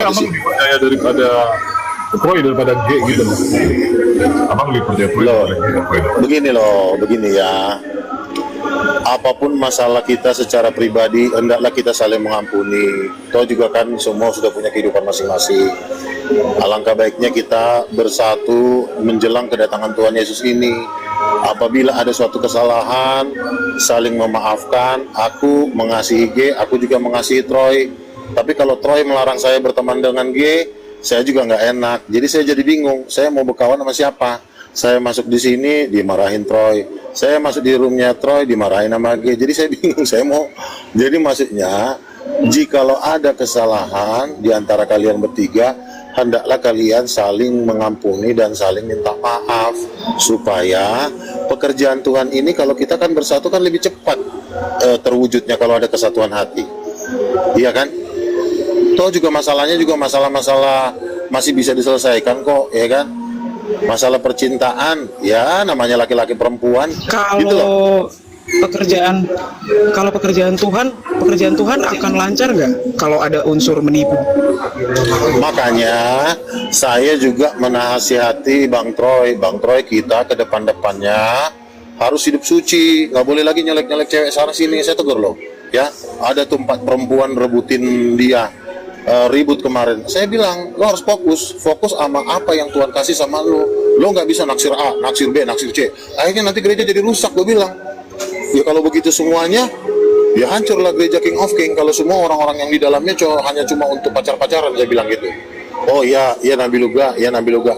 abang lebih percaya daripada Troy daripada G gitu loh. Abang lebih percaya Troy Loh, daripada Troy. begini ya. Apapun masalah kita secara pribadi, hendaklah kita saling mengampuni. Toh juga kan semua sudah punya kehidupan masing-masing. Alangkah baiknya kita bersatu menjelang kedatangan Tuhan Yesus ini. Apabila ada suatu kesalahan, saling memaafkan. Aku mengasihi G, aku juga mengasihi Troy. Tapi kalau Troy melarang saya berteman dengan G, saya juga nggak enak. Jadi saya jadi bingung. Saya mau berkawan sama siapa? Saya masuk di sini dimarahin Troy. Saya masuk di roomnya Troy dimarahin sama G. Jadi saya bingung. Saya mau. Jadi maksudnya, jikalau ada kesalahan di antara kalian bertiga, hendaklah kalian saling mengampuni dan saling minta maaf supaya pekerjaan Tuhan ini kalau kita kan bersatu kan lebih cepat terwujudnya kalau ada kesatuan hati. Iya kan? Toh juga masalahnya juga masalah-masalah masih bisa diselesaikan kok, ya kan? Masalah percintaan, ya namanya laki-laki perempuan. Kalau Gitu loh. pekerjaan Tuhan akan lancar nggak kalau ada unsur menipu? Makanya saya juga menasihati Bang Troy kita ke depan-depannya harus hidup suci, nggak boleh lagi nyelek-nyelek cewek sana sini. Saya tegur loh, ya ada tuh 4 perempuan rebutin dia. Ribut kemarin, saya bilang lo harus fokus sama apa yang Tuhan kasih sama lo nggak bisa naksir A, naksir B, naksir C, akhirnya nanti gereja jadi rusak. Gue bilang ya kalau begitu semuanya ya hancurlah gereja King of King kalau semua orang-orang yang di dalamnya hanya cuma untuk pacar-pacaran. Saya bilang gitu. Oh iya Nabi Luga.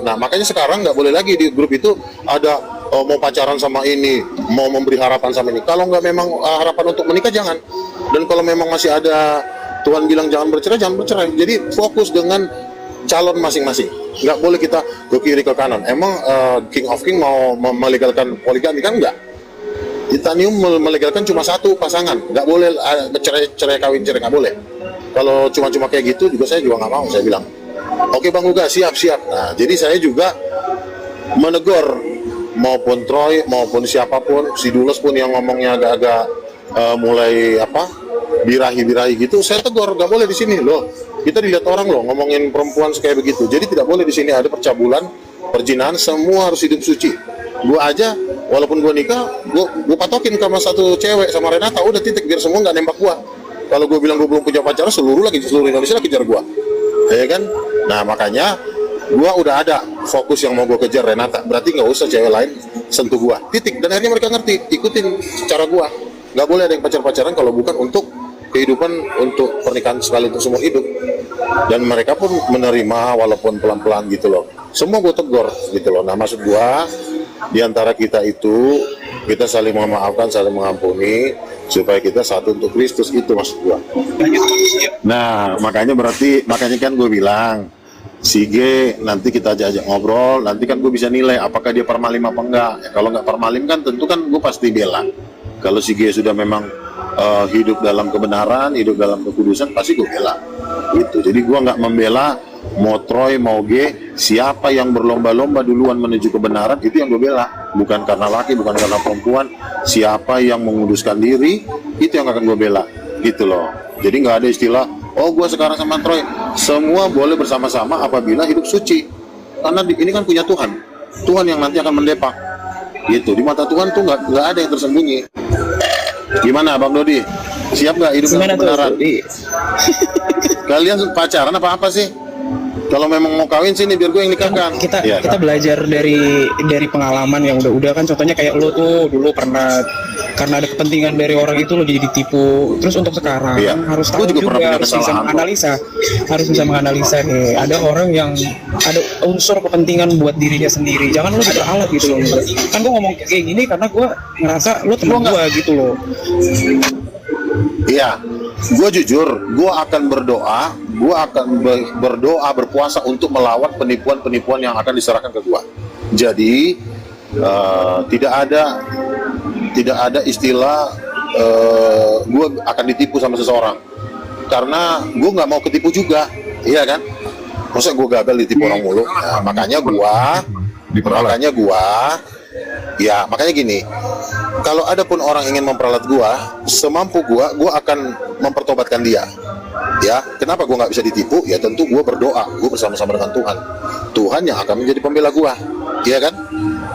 Nah makanya sekarang nggak boleh lagi di grup itu ada mau pacaran sama ini, mau memberi harapan sama ini. Kalau nggak memang harapan untuk menikah jangan. Dan kalau memang masih ada Tuhan bilang jangan bercerai. Jadi fokus dengan calon masing-masing. Nggak boleh kita ke kiri ke kanan. Emang King of King mau melegalkan poligami kan enggak? Titanium melegalkan cuma satu pasangan. Nggak boleh cerai kawin cerai, nggak boleh. Kalau cuma kayak gitu juga saya juga nggak mau. Saya bilang, oke Bang Uga, siap. Nah, jadi saya juga menegur maupun Troy maupun siapapun, si Dulus pun yang ngomongnya agak-agak mulai birahi gitu, saya tegur, nggak boleh di sini loh. Kita dilihat orang loh ngomongin perempuan kayak begitu. Jadi tidak boleh di sini ada percabulan, perjinahan, semua harus hidup suci. Gua aja, walaupun gua nikah, gua patokin sama satu cewek sama Renata, udah titik biar semua nggak nembak gua. Kalau gua bilang gua belum punya pacar, seluruh Indonesia lagi kejar gua, ya kan? Nah makanya gua udah ada fokus yang mau gua kejar Renata. Berarti nggak usah cewek lain sentuh gua. Titik. Dan akhirnya mereka ngerti, ikutin cara gua. Nggak boleh ada yang pacar-pacaran kalau bukan untuk kehidupan, untuk pernikahan sekali untuk semua hidup. Dan mereka pun menerima walaupun pelan-pelan gitu loh. Semua gue tegur gitu loh. Nah maksud gue diantara kita itu kita saling memaafkan, saling mengampuni supaya kita satu untuk Kristus, itu maksud gue. Nah makanya kan gue bilang si G nanti kita ajak ngobrol, nanti kan gue bisa nilai apakah dia permalim apa enggak. Ya, kalau nggak permalim kan tentu kan gue pasti bela. Kalau si G sudah memang hidup dalam kebenaran, hidup dalam kekudusan, pasti gue bela gitu. Jadi gue nggak membela mau Troy mau G, siapa yang berlomba-lomba duluan menuju kebenaran itu yang gue bela, bukan karena laki, bukan karena perempuan. Siapa yang menguduskan diri itu yang akan gue bela gitu loh. Jadi nggak ada istilah oh gue sekarang sama Troy. Semua boleh bersama-sama apabila hidup suci, karena ini kan punya Tuhan yang nanti akan mendepak gitu. Di mata Tuhan tuh nggak ada yang tersembunyi. Gimana Bang Dodi? Siap nggak hidup dalam kebenaran? Kalian pacaran apa sih? Kalau memang mau kawin sini biar gue yang nikahkan. Kita belajar dari pengalaman yang udah kan, contohnya kayak lo tuh dulu pernah karena ada kepentingan dari orang itu lo jadi ditipu. Terus untuk sekarang harus tahu juga harus bisa menganalisa nih. Ada orang yang ada unsur kepentingan buat dirinya sendiri. Jangan lo diperalat gitu loh. Kan gue ngomong kayak gini karena gue ngerasa lo teman gue gitu loh. Iya, gue jujur, gue akan berdoa, berpuasa untuk melawan penipuan-penipuan yang akan diserahkan ke gue. Jadi tidak ada istilah gue akan ditipu sama seseorang, karena gue nggak mau ketipu juga, iya kan? Masa gue gagal ditipu orang mulu? Nah, makanya gini, kalau ada pun orang ingin memperalat gua, semampu gua akan mempertobatkan dia. Ya, kenapa gue nggak bisa ditipu? Ya tentu gue berdoa, gue bersama-sama dengan Tuhan. Tuhan yang akan menjadi pembela gue, iya kan?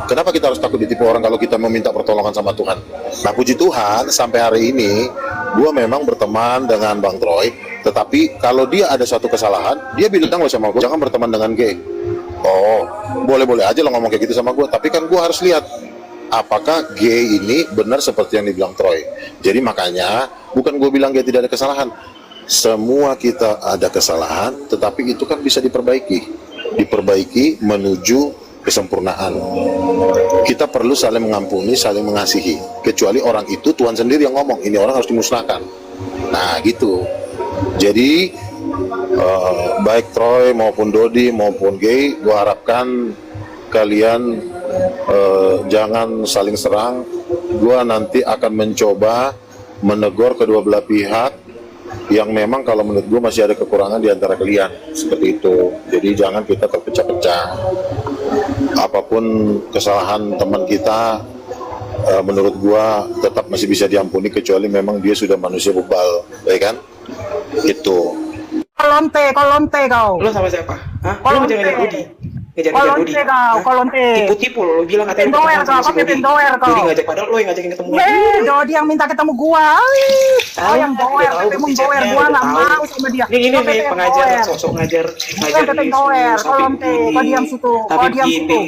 Kenapa kita harus takut ditipu orang kalau kita meminta pertolongan sama Tuhan? Nah, puji Tuhan, sampai hari ini gue memang berteman dengan Bang Troy. Tetapi kalau dia ada suatu kesalahan, dia bilang loh sama gue, jangan berteman dengan gay. Oh, boleh-boleh aja lo ngomong kayak gitu sama gue. Tapi kan gue harus lihat apakah gay ini benar seperti yang dibilang Troy. Jadi makanya bukan gue bilang gay tidak ada kesalahan. Semua kita ada kesalahan, tetapi itu kan bisa diperbaiki menuju kesempurnaan. Kita perlu saling mengampuni, saling mengasihi. Kecuali orang itu Tuhan sendiri yang ngomong, ini orang harus dimusnahkan. Nah gitu. Jadi baik Troy maupun Dodi maupun Gay, gua harapkan kalian jangan saling serang. Gua nanti akan mencoba menegur kedua belah pihak yang memang kalau menurut gue masih ada kekurangan di antara kalian, seperti itu. Jadi jangan kita terpecah-pecah. Apapun kesalahan teman kita, menurut gue tetap masih bisa diampuni, kecuali memang dia sudah manusia bebal, ya kan? Itu. Kolonte kau. Lo sama siapa? Hah? Lo Kolonte. ngejar Dodi? Ngejar Dodi? Kolonte. Tipu-tipu lo bilang katanya lo Pendoer ketemu sama kau, si Dodi. pendoer kau. Dodi ngajak, padahal lo yang ngajakin ketemu. Dodi yang minta ketemu gua. Kau yang doer, ketemu doer, gua nggak mau sama dia. Ini Kau nih pengajar, sok-sok ngajar teteng doer, kolonte, kau diam situ, kau diam situ.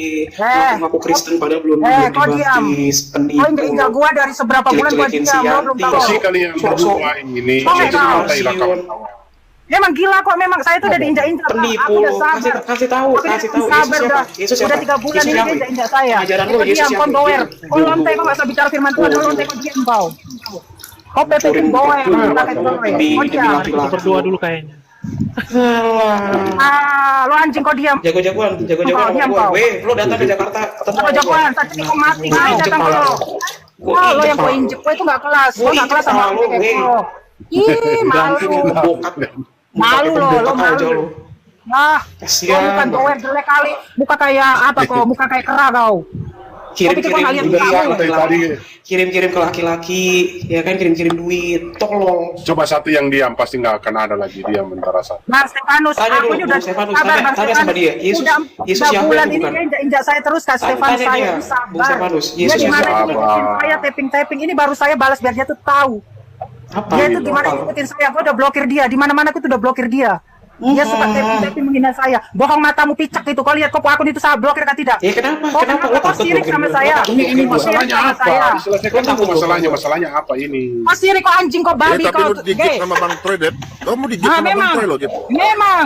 Ngaku Kristen padahal belum Kau diam. dibaptis, Kau injak gua dari seberapa bulan gua Jelek-jelekin diam, si gua belum Yanti. tahu. Pasti kalian berdua ini Oh, jadi kau. mantailah kawan-kawan. Memang gila kok, memang saya tuh udah diinjak-injak. Penipu, Aku udah sabar. kasih tahu, Aku kasih tahu. udah sabar Yesus siapa? dah. Yesus siapa? Udah 3 bulan Yesus ini siapa? dia injak-injak saya. Ajaran lo, Kau Yesus diam, siapa? kau doer. Dia- Kau lonte, kau nggak usah bicara firman Tuhan. Kau lonte, kau diam kau. Kau pepetin doer, pakai doer. Kau diam. Kita berdoa dulu kayaknya. Lo anjing, kau diam. Jago-jagoan Kau diam, sama kau. gua. Weh, lo datang ke Jakarta ketemu Kau jagoan, tadi kau mati. Gua Ayo injek datang malah. lo. Gua Oh, lo injek yang kau malah. injek, kau itu nggak kelas. Gua Lo nggak kelas injek sama sama aku lo, kayak weh. lo. Ih, malu. Bokap. Malu lo Aja malu. lo. Nah, Kasian. kau bukan doer jelek kali. Muka kayak apa kau? Muka kayak kera kau. Kirim-kirim Kau pikir kau duit, ngeliat tadi. kirim-kirim ke laki-laki, ya kan kirim-kirim duit, tolong. Coba satu yang diam, pasti nggak akan ada lagi diam antara satu. Nah, Stefanus, Tanya aku dulu, ini udah Stefanus, sabar, Bang tanya sama dia. Yesus Udah siapa bulan yang ini bukan? dia injak-injak saya terus, Kak Stefanus. Tanya Saya dia, ini sabar. Bung Stefanus, Dia Yesus gimana siapa? ngikutin saya tapping ini baru saya balas biar dia tuh tahu. Apa? Dia tuh gimana ngikutin saya, gue udah blokir dia. Di mana-mana aku tuh udah blokir dia. Dia suka tapping menghina saya. Bohong matamu picak itu. Kau lihat kok akun itu saya blokir kan tidak? Ya kenapa? Kok Kenapa? kau sirik sama saya? Ini masalahnya Sama apa? saya. Diselesaikan dulu masalahnya apa ini? Kau sirik, kau anjing, kau babi, Tapi kau lu digigit gay. sama Bang Troy, Dep. Kamu digigit Ah, sama Bang memang, Troy loh, Dep. memang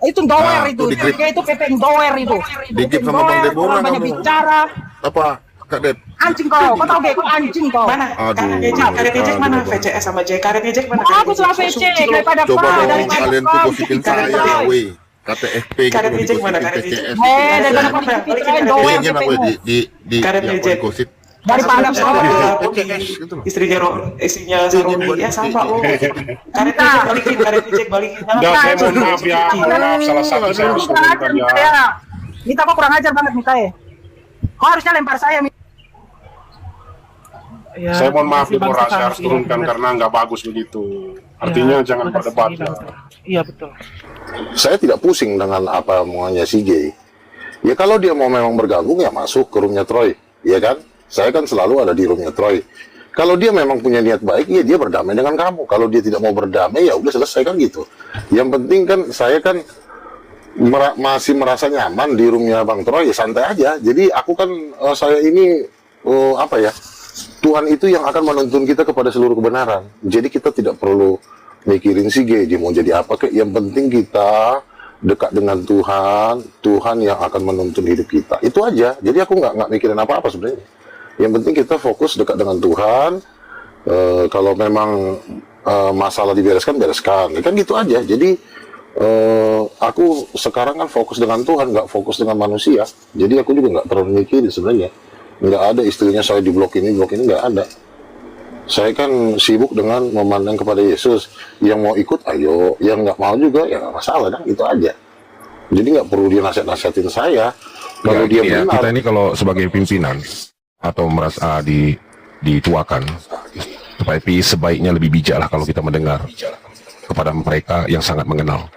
itu doer Nah, itu, tuh digigit. dia itu pepeng doer itu. Digigit sama Doer, Bang Deborah orang banyak kamu. bicara, Apa, Kak Dep? anjing kau tau gak, kau anjing kau. Mana? Aduh. Karet ejek mana? Aduh. VCS sama J. Karet ejek mana? Aku sudah VC daripada Coba kau, dong daripada kalian tuh kau. gosipin Karet saya, ejek. weh. KTFP gitu, Karet ejek mana? digosipin Karet ejek. PCS. Daripada kau Balikin, diceritain balikin. doer Pengen aku pepengmu. di Karet apa, ejek. digosip. Daripada Sama kau. PCS gitu loh. istrinya Saroni ya sama lo. Karet ejek balikin, karet ejek balikin. Udah, saya mohon maaf ya, mohon maaf salah satu saya harus Kurang ajar, turunkan ya. Mita ya. Mita kau kurang ajar banget Mita ya. Kau harusnya lempar saya, Mita. Ya, Saya mohon maaf terima kasih, Deborah, Bang saya harus Stefanus. turunkan Iya, karena nggak bagus begitu. benar. Artinya Ya, jangan terima kasih, berdebat. Bang Stefanus. Iya betul. Saya tidak pusing dengan apa maunya si Gay. Ya kalau dia mau memang bergabung ya masuk ke roomnya Troy, ya kan? Saya kan selalu ada di roomnya Troy. Kalau dia memang punya niat baik, ya dia berdamai dengan kamu. Kalau dia tidak mau berdamai, ya udah selesai kan gitu. Yang penting kan saya kan masih merasa nyaman di roomnya Bang Troy, ya santai aja. Jadi aku kan saya ini apa ya? Tuhan itu yang akan menuntun kita kepada seluruh kebenaran. Jadi kita tidak perlu mikirin si Gay, dia mau jadi apa kek. Yang penting kita dekat dengan Tuhan, Tuhan yang akan menuntun hidup kita. Itu aja. Jadi aku nggak mikirin apa-apa sebenarnya. Yang penting kita fokus dekat dengan Tuhan. Kalau memang masalah dibereskan, bereskan. Ya kan gitu aja. Jadi aku sekarang kan fokus dengan Tuhan, nggak fokus dengan manusia. Jadi aku juga nggak terlalu mikirin sebenarnya. Nggak ada istilahnya saya di blok ini nggak ada. Saya kan sibuk dengan memandang kepada Yesus. Yang mau ikut ayo, yang nggak mau juga ya nggak masalah kan, itu aja. Jadi nggak perlu dia nasihat-nasihatin saya. Kalau Ya, dia gini ya, benar, kita ini kalau sebagai pimpinan atau merasa dituakan supaya sebaiknya lebih bijak lah kalau kita mendengar kepada mereka yang sangat mengenal.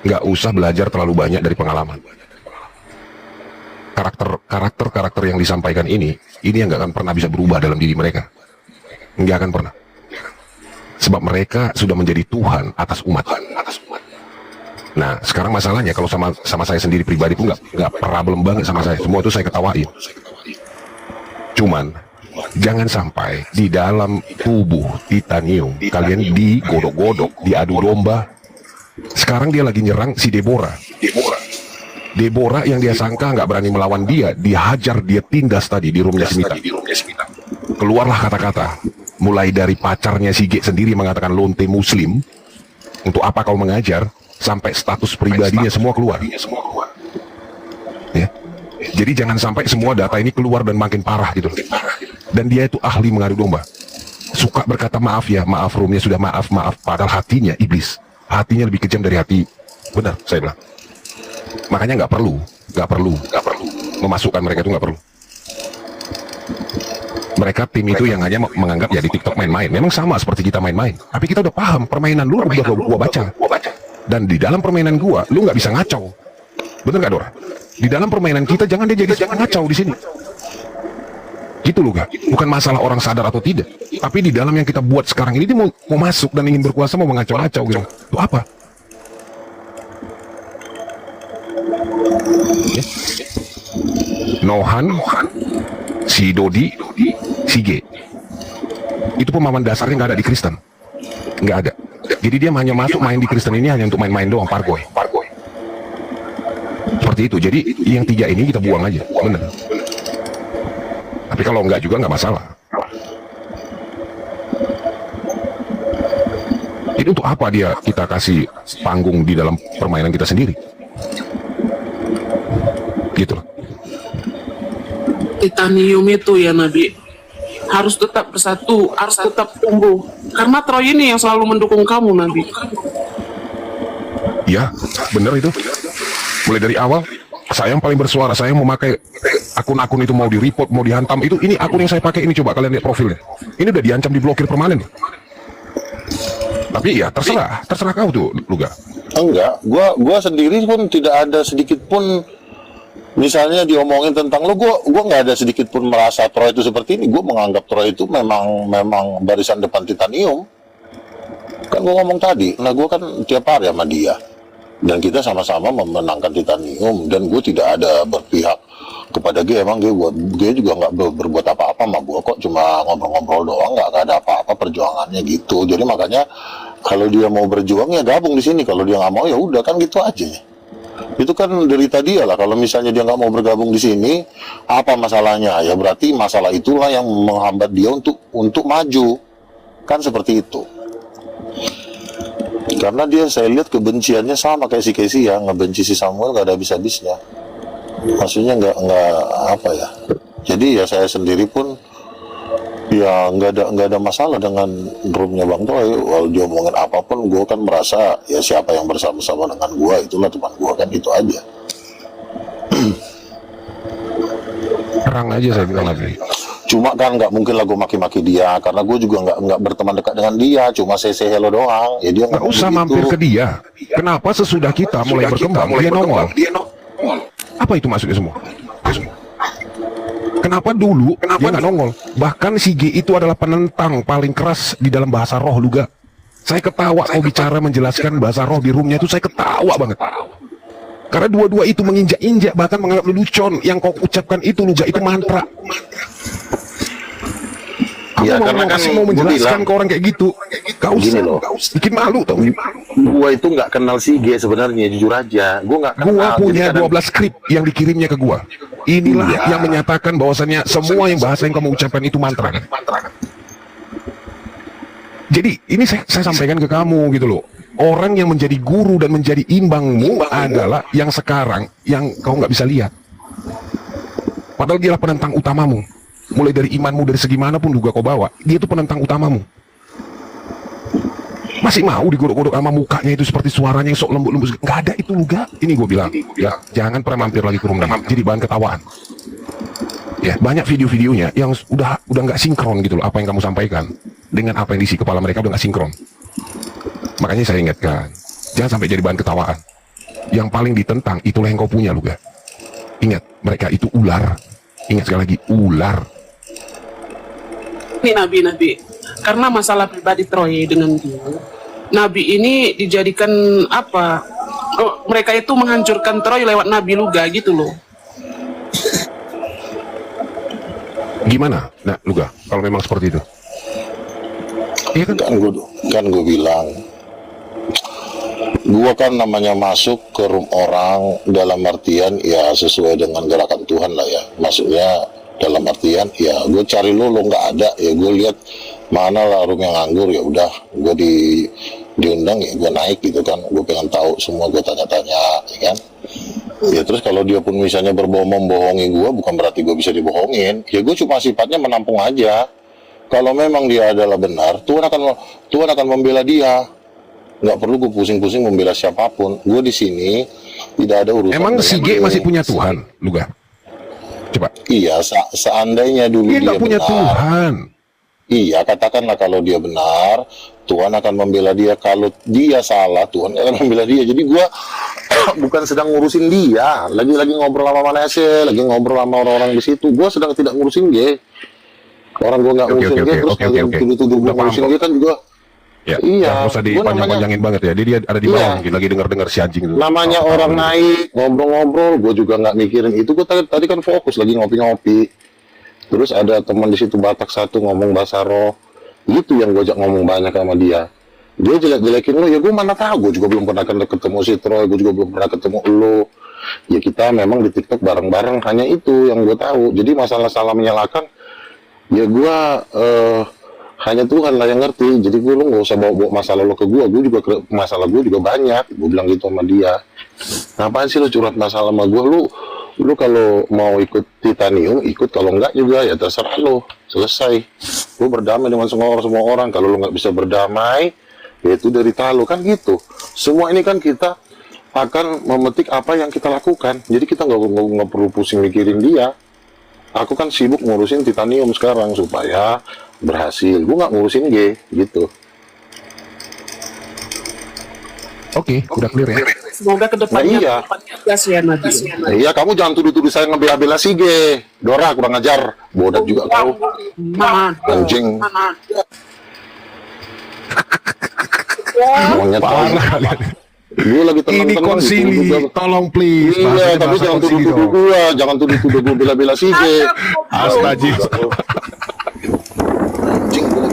Nggak usah belajar terlalu banyak dari pengalaman. Karakter yang disampaikan ini yang nggak akan pernah bisa berubah dalam diri mereka. Nggak akan pernah. Sebab mereka sudah menjadi Tuhan atas umat. Nah, sekarang masalahnya kalau sama saya sendiri pribadi pun nggak problem banget sama saya. Semua itu saya ketawain. Cuman jangan sampai di dalam tubuh Titanium kalian digodok-godok, diadu domba. Sekarang dia lagi nyerang si Deborah yang dia sangka nggak berani melawan dia, dihajar, dia tindas tadi di rumahnya si Mita. Keluarlah kata-kata, mulai dari pacarnya si G sendiri mengatakan lonte muslim, untuk apa kau mengajar, sampai status pribadinya semua keluar. Ya. Jadi jangan sampai semua data ini keluar dan makin parah gitu. Dan dia itu ahli mengadu domba. Suka berkata maaf ya, maaf roomnya sudah maaf, padahal hatinya iblis. Hatinya lebih kejam dari hati. Benar, saya bilang. Makanya nggak perlu memasukkan mereka itu, nggak perlu. Mereka tim itu yang hanya menganggap ya di TikTok main-main. Memang sama seperti kita main-main. Tapi kita udah paham permainan lu udah gua baca. Dan di dalam permainan gua, lu nggak bisa ngacau. Bener nggak, Dora? Di dalam permainan kita jangan dia jadi ngacau di sini. Gitu loh, Kak. Bukan masalah orang sadar atau tidak. Tapi di dalam yang kita buat sekarang ini dia mau masuk dan ingin berkuasa, mau mengacau-ngacau gitu. Itu apa? Ya. Nohan, si Dodi, si G. Itu pemahaman dasarnya nggak ada di Kristen. Nggak ada. Jadi dia hanya masuk main di Kristen ini hanya untuk main-main doang, pargoy. Seperti itu. Jadi yang 3 ini kita buang aja. Bener. Tapi kalau nggak juga nggak masalah. Ini untuk apa dia kita kasih panggung di dalam permainan kita sendiri? Gitu loh. Titanium itu ya Nabi harus tetap bersatu, harus tetap tumbuh. Karena Troy ini yang selalu mendukung kamu Nabi. Ya, bener itu. Mulai dari awal, saya yang paling bersuara, saya yang memakai akun-akun itu mau di-report, mau dihantam. Ini akun yang saya pakai ini, coba kalian lihat profilnya. Ini udah diancam diblokir permanen. Tapi ya terserah kau tuh, Luga. Enggak, gua sendiri pun tidak ada sedikit pun misalnya diomongin tentang lo, gua nggak ada sedikit pun merasa Troy itu seperti ini. Gua menganggap Troy itu memang barisan depan Titanium. Kan gua ngomong tadi, nah gua kan tiap hari sama dia dan kita sama-sama memenangkan Titanium, dan gue tidak ada berpihak kepada G. Emang G juga nggak berbuat apa-apa sama gue kok, cuma ngobrol-ngobrol doang, nggak ada apa-apa perjuangannya gitu. Jadi makanya kalau dia mau berjuang ya gabung di sini, kalau dia nggak mau ya udah, kan gitu aja. Itu kan derita dia lah. Kalau misalnya dia nggak mau bergabung di sini, apa masalahnya? Ya berarti masalah itulah yang menghambat dia untuk maju, kan seperti itu. Karena dia, saya lihat kebenciannya sama kayak si Casey ya, ngebenci si Samuel nggak ada habis-habisnya. Maksudnya nggak apa ya. Jadi ya saya sendiri pun ya nggak ada masalah dengan roomnya Bang Troy. Kalau dia omongin apapun, gue kan merasa ya siapa yang bersama-sama dengan gue itulah teman gue, kan itu aja. Terang aja saya bilang lagi. Cuma kan nggak mungkin lah gue maki-maki dia, karena gue juga nggak berteman dekat dengan dia, cuma say hello doang. Ya dia nggak usah mampir ke dia. Kenapa sesudah kita mulai berkembang dia nongol? Apa itu maksudnya semua? Kenapa dulu dia nggak nongol? Bahkan si G itu adalah penentang paling keras di dalam bahasa roh, Luga. Saya ketawa kau bicara menjelaskan bahasa roh di roomnya itu, saya ketawa banget. Karena dua-dua itu menginjak-injak, bahkan menganggap lelucon. Yang kau ucapkan itu, Luga, itu mantra. Ya, karena kan mau menjelaskan ke orang kayak gitu, kau gini loh, bikin malu tau. Gua itu nggak kenal si G sebenarnya, jujur aja. Gua punya 12 skrip yang dikirimnya ke gua. Inilah yang menyatakan bahwasannya semua yang bahasa yang kamu ucapkan itu mantra. Jadi ini saya sampaikan ke kamu gitu loh. Orang yang menjadi guru dan menjadi imbangmu adalah yang sekarang yang kau nggak bisa lihat. Padahal dialah penentang utamamu. Mulai dari imanmu dari segi mana pun juga kau bawa, dia itu penentang utamamu. Masih mau digodok-godok sama mukanya itu seperti suaranya yang sok lembut-lembut. Nggak ada itu, Luga. Ini gue bilang, ya jangan pernah mampir lagi ke room jadi bahan ketawaan. Ya, banyak video-videonya yang udah nggak sinkron gitu loh, apa yang kamu sampaikan dengan apa yang diisi kepala mereka udah nggak sinkron. Makanya saya ingatkan, jangan sampai jadi bahan ketawaan. Yang paling ditentang itulah yang kau punya, Luga. Ingat, mereka itu ular. Ingat sekali lagi, ular. Ini Nabi, karena masalah pribadi Troy dengan dia, Nabi ini dijadikan apa? Oh, mereka itu menghancurkan Troy lewat Nabi Luga gitu loh. Gimana? Nah, Luga, kalau memang seperti itu. Iya kan? Kan gue bilang, gue kan namanya masuk ke room orang dalam artian ya sesuai dengan gerakan Tuhan lah ya. Maksudnya dalam artian ya gue cari lo nggak ada ya, gue lihat mana lah room yang nganggur, ya udah gue diundang ya gue naik gitu kan. Gue pengen tahu semua, gue tanya-tanya ya kan. Ya terus kalau dia pun misalnya membohongi gue, bukan berarti gue bisa dibohongin. Ya gue cuma sifatnya menampung aja. Kalau memang dia adalah benar, Tuhan akan membela dia. Nggak perlu gue pusing-pusing membela siapapun. Gue di sini tidak ada urusan. Emang si G dia. masih punya Tuhan, Luga? Coba. Iya, seandainya dulu Dia dia nggak punya benar. Tuhan. Iya, katakanlah kalau dia benar, Tuhan akan membela dia. Kalau dia salah, Tuhan akan membela dia. Jadi gue bukan sedang ngurusin dia. Lagi ngobrol sama Manase, lagi ngobrol sama orang-orang di situ. Gue sedang tidak ngurusin dia. Orang gue nggak ngurusin dia, terus kalian tuduh-tuduh gue ngurusin dia kan juga. Ya, Iya, nggak usah dipanjang-panjangin banget ya. Dia ada di bawah, Iya. mungkin lagi denger si anjing itu. Namanya orang naik, ngobrol-ngobrol, gue juga nggak mikirin itu. Gue tadi kan fokus lagi ngopi-ngopi. Terus ada teman di situ Batak satu ngomong bahasa roh. Itu yang gue ajak ngomong banyak sama dia. Dia jelek-jelekin lo, ya gue mana tahu. Gue juga belum pernah ketemu si Troy, gue juga belum pernah ketemu lo. Ya kita memang di TikTok bareng-bareng, hanya itu yang gue tahu. Jadi masalah salah menyalahkan, ya gue hanya Tuhan lah yang ngerti. Jadi gue lo nggak usah bawa masalah lo ke gue juga masalah gue juga banyak. Gue bilang gitu sama dia. Ngapain sih lo curhat masalah sama gue? Lu kalau mau ikut Titanium ikut, kalau enggak juga ya terserah lo. Selesai. Lu berdamai dengan semua orang. Kalau lu nggak bisa berdamai, ya itu derita lo kan gitu. Semua ini kan kita akan memetik apa yang kita lakukan. Jadi kita nggak perlu pusing mikirin dia. Aku kan sibuk ngurusin Titanium sekarang supaya berhasil. Gue nggak ngurusin G gitu. Oke, udah clear ya. Semoga kedepannya Nah, iya. gas ya Nabi. Iya, kamu jangan tuduh-tuduh saya ngebela-bela si G. Dora kurang ajar, bodat juga kau. Mana? Anjing. Mana? Monyet Parah. Gue lagi tenang-tenang. Ini konsili, dituduh- tolong please. Iya, Bahasanya tapi bahasa jangan konsili tuduh-tuduh dong. gue. Jangan tuduh-tuduh gue bela-bela si G. Astagfirullah. Anjing, gue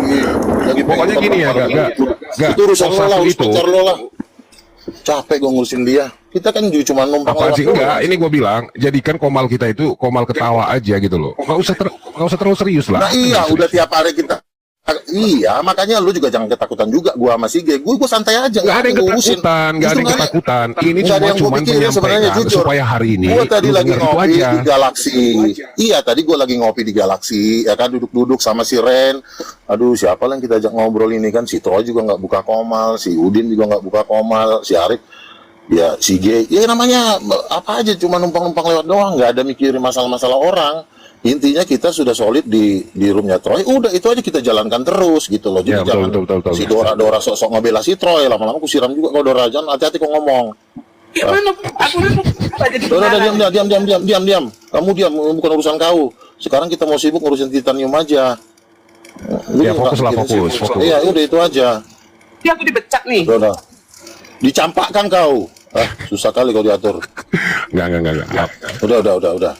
lagi Pokoknya gini ya, gak. Itu urusan lo lah, urus itu. pacar lo lah. Capek gue ngurusin dia. Kita kan cuma numpang Apa sih? lewat Enggak, doang. ini gue bilang, jadikan komal kita itu komal ketawa aja gitu loh. Nggak usah terlalu serius lah. Nah iya, udah tiap hari kita. Iya, makanya lu juga jangan ketakutan juga gua sama si G. Gue santai aja. Nggak ada yang ngurusin. ketakutan, nggak ada yang Justru ketakutan. Ini nggak ada yang gua cuma pikirin sebenarnya, menyampaikan jujur. supaya hari ini Gua tadi lu lagi denger itu ngopi aja. di Galaxy. Iya, tadi gua lagi ngopi di Galaxy, ya kan, duduk-duduk sama si Ren. Aduh, siapa lah yang kita ajak ngobrol ini kan? Si Troy juga nggak buka komal, si Udin juga nggak buka komal, si Arif, ya si G. Ya namanya apa aja, cuma numpang-numpang lewat doang, nggak ada mikirin masalah-masalah orang. Intinya kita sudah solid di roomnya Troy, udah itu aja kita jalankan terus gitu loh. Jadi Ya, jangan betul. si Dora sok-sok ngebela si Troy, lama-lama aku siram juga kau Dora. Jangan hati-hati kau ngomong. Gimana? Aku jadi Dora, pengarang. diam. Kamu diam, bukan urusan kau. Sekarang kita mau sibuk ngurusin Titanium aja. Lu Ya, nggak fokus lah, mikirin fokus. Iya, udah itu aja. Dia aku dipecat nih. Dora, dicampakkan kau. Susah kali kau diatur. Enggak. Udah.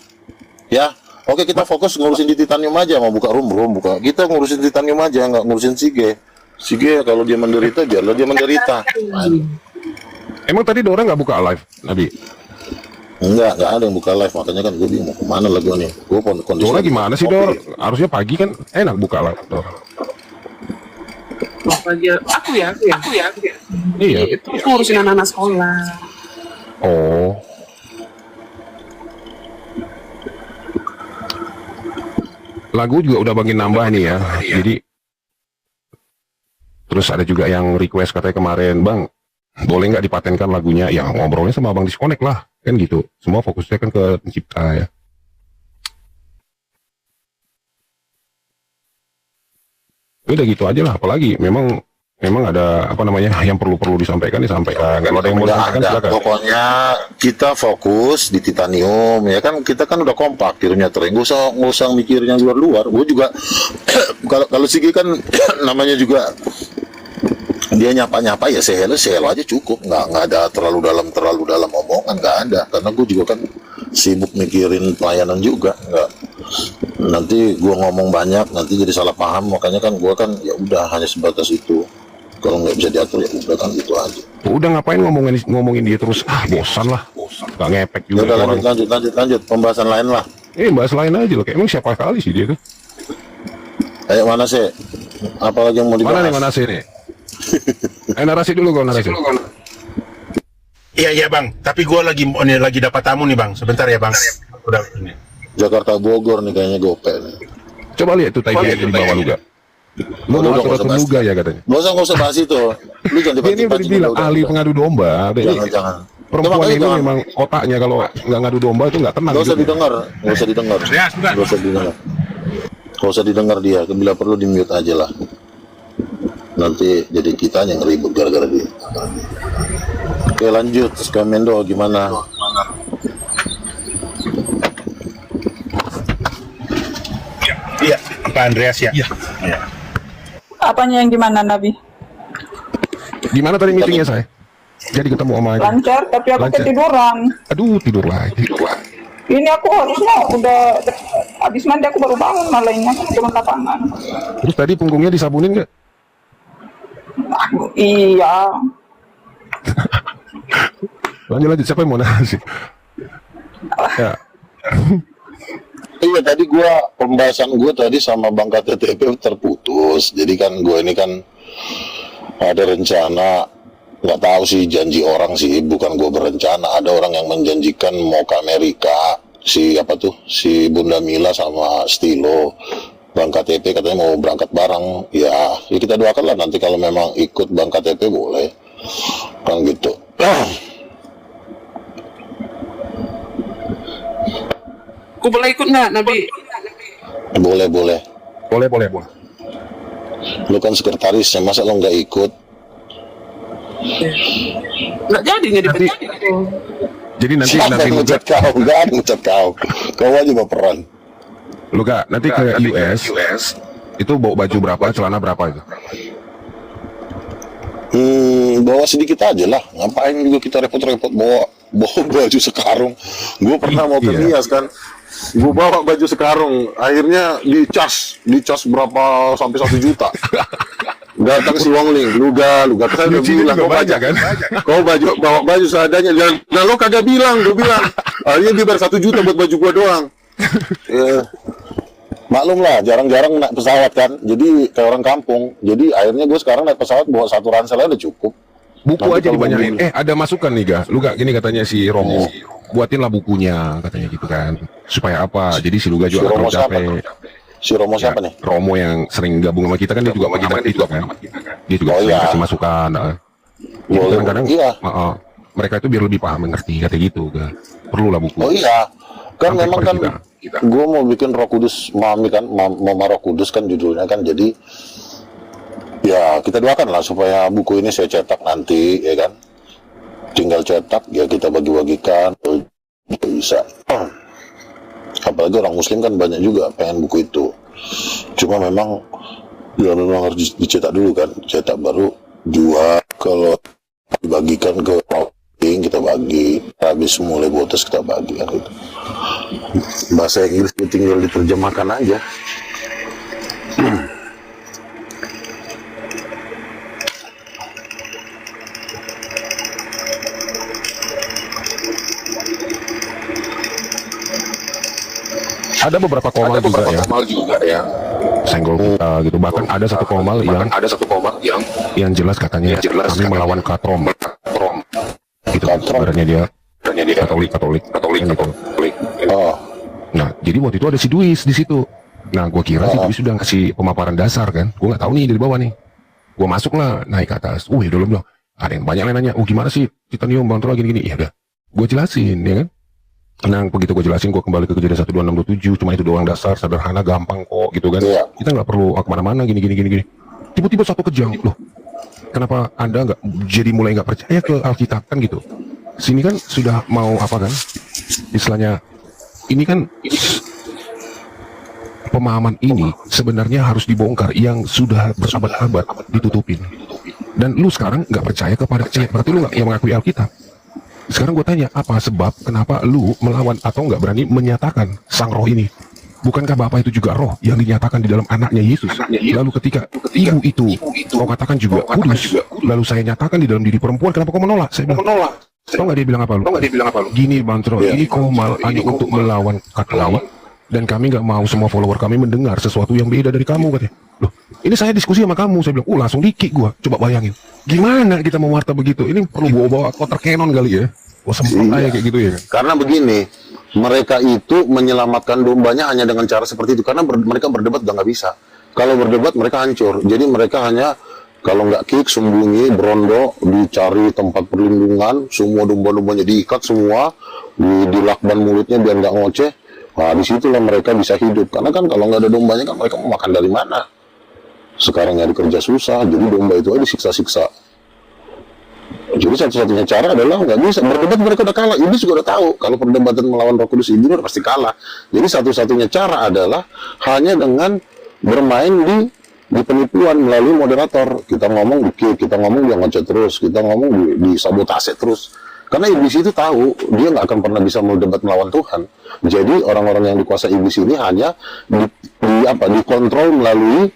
Ya, oke, kita fokus ngurusin di Titanium aja. Mau buka room buka. Kita ngurusin Titanium aja, nggak ngurusin si G. Si G kalau dia menderita, biarlah dia menderita. Emang tadi Dora nggak buka live, Nabi? Enggak ada yang buka live, makanya kan gue bingung kemana lah gue nih. Gue kondisi. Dora gimana sih, Dor? Kopi. Harusnya pagi kan enak buka live, Dor. Apa aja? Aku ya. Iya. Itu ngurusin anak-anak sekolah. Oh. Lagu juga udah makin nambah nih ya. Jadi terus ada juga yang request katanya kemarin, Bang, boleh nggak dipatenkan lagunya? Ya ngobrolnya sama Bang Disconnect lah, kan gitu. Semua fokusnya kan ke pencipta ya. Udah gitu aja lah, apalagi memang memang ada apa namanya yang perlu disampaikan disampaikan. Kalau ada yang mau Nggak disampaikan ada. silakan. Pokoknya kita fokus di titanium ya kan, kita kan udah kompak timnya Troy. Nggak usah mikirnya luar-luar. Gue juga kalau Sigi kan namanya juga dia nyapa ya sehelo aja cukup, nggak ada terlalu dalam omongan, nggak ada, karena gue juga kan sibuk mikirin pelayanan juga, nggak nanti gue ngomong banyak nanti jadi salah paham, makanya kan gue kan ya udah hanya sebatas itu, kalau nggak bisa diatur ya udah kan gitu aja. Udah ngapain ngomongin dia terus, bosan lah, nggak ngepek Ya juga udah orang. lanjut pembahasan lain lah. Bahas lain aja loh, kayak emang siapa kali sih dia tuh? Ayo mana sih, apalagi yang mau dibahas? Mana sih nih? Narasi dulu kau narasi. Iya bang, tapi gue lagi dapat tamu nih bang, sebentar ya bang. Udah ini. Jakarta Bogor nih kayaknya gope nih. Coba lihat tuh tadi di bawah lu gak? Lu mau atur juga ya katanya. Nggak usah bahas itu. Lu jangan Ini udah dibilang ahli pengadu domba. Jangan. Perempuan Coba ini jangan. memang otaknya kalau nggak ngadu domba itu nggak tenang. Nggak usah hidupnya. didengar, nggak usah didengar. Ya, sudah. Nggak usah didengar dia. Bila perlu di mute aja lah. Nanti jadi kita yang ribut gara-gara dia. Oke lanjut, Skamendo gimana? Iya, Pak Andreas ya. Iya. Apanya yang gimana Nabi? Gimana tadi meetingnya saya? Jadi ketemu sama aja. Lancar, tapi aku Lancar. ketiduran. Aduh tidur lagi. Ini aku harusnya udah habis mandi aku baru bangun, malah ini aku turun lapangan. Terus tadi punggungnya disabunin nggak? Iya. Lanjut siapa yang mau nasi? Ya. Iya tadi pembahasan gue tadi sama Bang KTTP terputus. Jadi kan gue ini kan ada rencana, nggak tahu sih janji orang sih, bukan gue berencana. Ada orang yang menjanjikan mau ke Amerika, si Bunda Mila sama Stilo. Bang KTP katanya mau berangkat bareng, ya kita doakan lah nanti kalau memang ikut Bang KTP boleh, kan gitu. Aku boleh ikut nggak, Nabi? Boleh. Boleh. Lu kan sekretarisnya, masa lo nggak ikut? Nggak jadi dipecat. Jadi nanti Siapa yang mecat kau? Nggak ada yang mecat kau. Kau aja baperan. lu gak nanti ke US itu bawa baju berapa, celana berapa itu? Bawa sedikit aja lah. Ngapain juga kita repot-repot bawa baju sekarung. Gue pernah mau ke Nias kan. Gue bawa baju sekarung. Akhirnya dicas berapa sampai 1 juta. Datang si Wongling, lu gak saya udah bilang kau banyak kan? Kau bawa baju seadanya. Nah lo kagak bilang, gue bilang. Akhirnya dia bayar 1 juta buat baju gua doang. Maklum lah, jarang-jarang naik pesawat kan. Jadi kayak orang kampung. Jadi akhirnya gue sekarang naik pesawat bawa 1 ransel aja udah cukup. Buku Nanti aja kalau dibanyakin. mau Ada masukan nih ga? Lu gak gini katanya si Romo. Buatinlah bukunya katanya gitu kan. Supaya apa? Jadi si Luga Si juga Romo terlalu siapa? capek. Si Romo Ya, siapa nih? Romo yang sering gabung sama kita kan dia juga pengamat itu kan. Dia juga Oh, sering iya. kasih masukan. Jadi Boleh. kadang-kadang Iya. mereka itu biar lebih paham mengerti kayak gitu ga. Perlu lah buku. Oh iya. Kan Sampai memang kepada kan kita. gue mau bikin Roh Kudus Mami kan, Mama Roh Kudus kan judulnya kan. Jadi ya kita doakan lah supaya buku ini saya cetak nanti ya kan. Tinggal cetak ya kita bagi-bagikan bisa. Apalagi orang Muslim kan banyak juga pengen buku itu. Cuma memang ya memang harus dicetak dulu kan, cetak baru jual. Kalau dibagikan ke kita bagi, habis mulai botes kita bagi kan gitu. Bahasa Inggris tinggal diterjemahkan aja. Ada beberapa komal juga ya. Senggol kita gitu. Bahkan ada satu komal yang jelas katanya kami melawan Katrom. Gitu kan, sebenarnya dia Katolik gitu. Oh, Nah, jadi waktu itu ada si Duis di situ. Nah, gua kira si Duis sudah ngasih pemaparan dasar kan. Gua nggak tahu nih dari bawah nih. Gua masuk lah, naik ke atas. Udah lu bilang. Ada yang banyak yang nanya, gimana sih titanium Bang Troy gini-gini. Ya udah, gua jelasin ya kan. Nah, begitu gue jelasin, gue kembali ke kejadian 12627, cuma itu doang dasar, sederhana, gampang kok, gitu kan. Iya. Kita nggak perlu kemana-mana, gini. Tiba-tiba satu kejang, loh, kenapa Anda nggak jadi mulai nggak percaya ke Alkitab kan gitu? Sini kan sudah mau apa kan? Istilahnya ini kan pemahaman ini sebenarnya harus dibongkar yang sudah berabad-abad ditutupin. Dan lu sekarang nggak percaya kepada ayat, berarti lu nggak yang mengakui Alkitab. Sekarang gue tanya, apa sebab kenapa lu melawan atau nggak berani menyatakan sang roh ini? Bukankah Bapa itu juga roh yang dinyatakan di dalam anaknya Yesus? Lalu ketika ibu itu kau katakan juga kudus, lalu saya nyatakan di dalam diri perempuan, kenapa kau menolak? Saya bilang, tau nggak dia bilang apa lu? Gini Bang Troy, ini kau hanya untuk melawan Katolik, dan kami nggak mau semua follower kami mendengar sesuatu yang beda dari kamu, katanya. Loh, ini saya diskusi sama kamu, saya bilang, langsung dikik gua. Coba bayangin, gimana kita mau warta begitu? Ini perlu bawa counter cannon kali ya? Wah, semprot aja kayak gitu ya. Karena begini, mereka itu menyelamatkan dombanya hanya dengan cara seperti itu. Karena mereka berdebat udah nggak bisa. Kalau berdebat mereka hancur. Jadi mereka hanya kalau nggak kick, sembunyi, berondo, dicari tempat perlindungan, semua domba-dombanya diikat semua, dilakban mulutnya biar nggak ngoceh. Nah, disitulah mereka bisa hidup. Karena kan kalau nggak ada dombanya kan mereka mau makan dari mana? Sekarang nyari kerja susah, jadi domba itu aja disiksa-siksa. Jadi satu-satunya cara adalah nggak bisa berdebat, mereka udah kalah. Iblis juga udah tahu kalau perdebatan melawan Roh Kudus ini udah pasti kalah. Jadi satu-satunya cara adalah hanya dengan bermain di penipuan melalui moderator. Kita ngomong dikit, kita ngomong dia ngoceh terus, kita ngomong di sabotase terus. Karena iblis itu tahu dia nggak akan pernah bisa berdebat melawan Tuhan. Jadi orang-orang yang dikuasai iblis ini hanya dikontrol melalui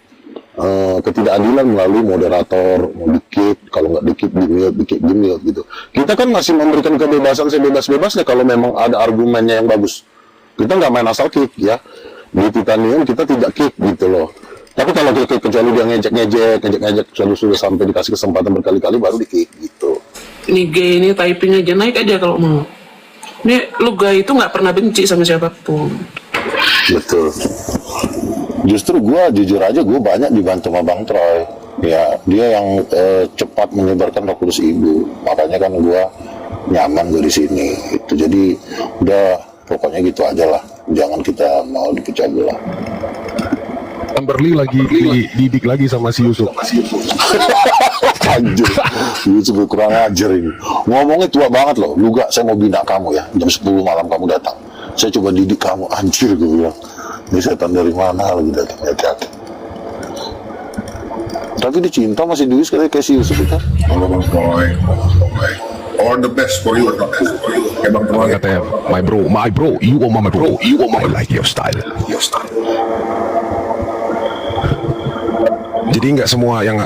ketidakadilan melalui moderator, dikit, kalau nggak dikit di mute gitu. Kita kan masih memberikan kebebasan sebebas-bebasnya kalau memang ada argumennya yang bagus. Kita nggak main asal kick ya. Di Titanium kita tidak kick gitu loh. Tapi kalau kick kecuali dia ngejek sudah sampai dikasih kesempatan berkali-kali baru di kick gitu. Ini gay ini typing aja naik aja kalau mau. Ini lu gay itu nggak pernah benci sama siapapun. Betul. Justru gue jujur aja gue banyak dibantu sama Bang Troy. Ya dia yang cepat menyebarkan Roh Kudus Ibu. Makanya kan gue nyaman gue di sini. Itu jadi udah pokoknya gitu aja lah. Jangan kita mau dipecah belah. Amberly lagi dididik lagi sama si Yusuf. Anjir, Yusuf kurang ajar ini. Ngomongnya tua banget loh. Lu gak, saya mau bina kamu ya. Jam 10 malam kamu datang. Saya coba didik kamu. Anjir gue bilang. Ini setan dari mana lagi datang, hati-hati. Tapi dia cinta masih Dewi sekali kayak si Yusuf itu. Halo Bang Troy. All the best for you, Bang Troy. Katanya, my bro, you are my bro, I like your style. Jadi nggak semua yang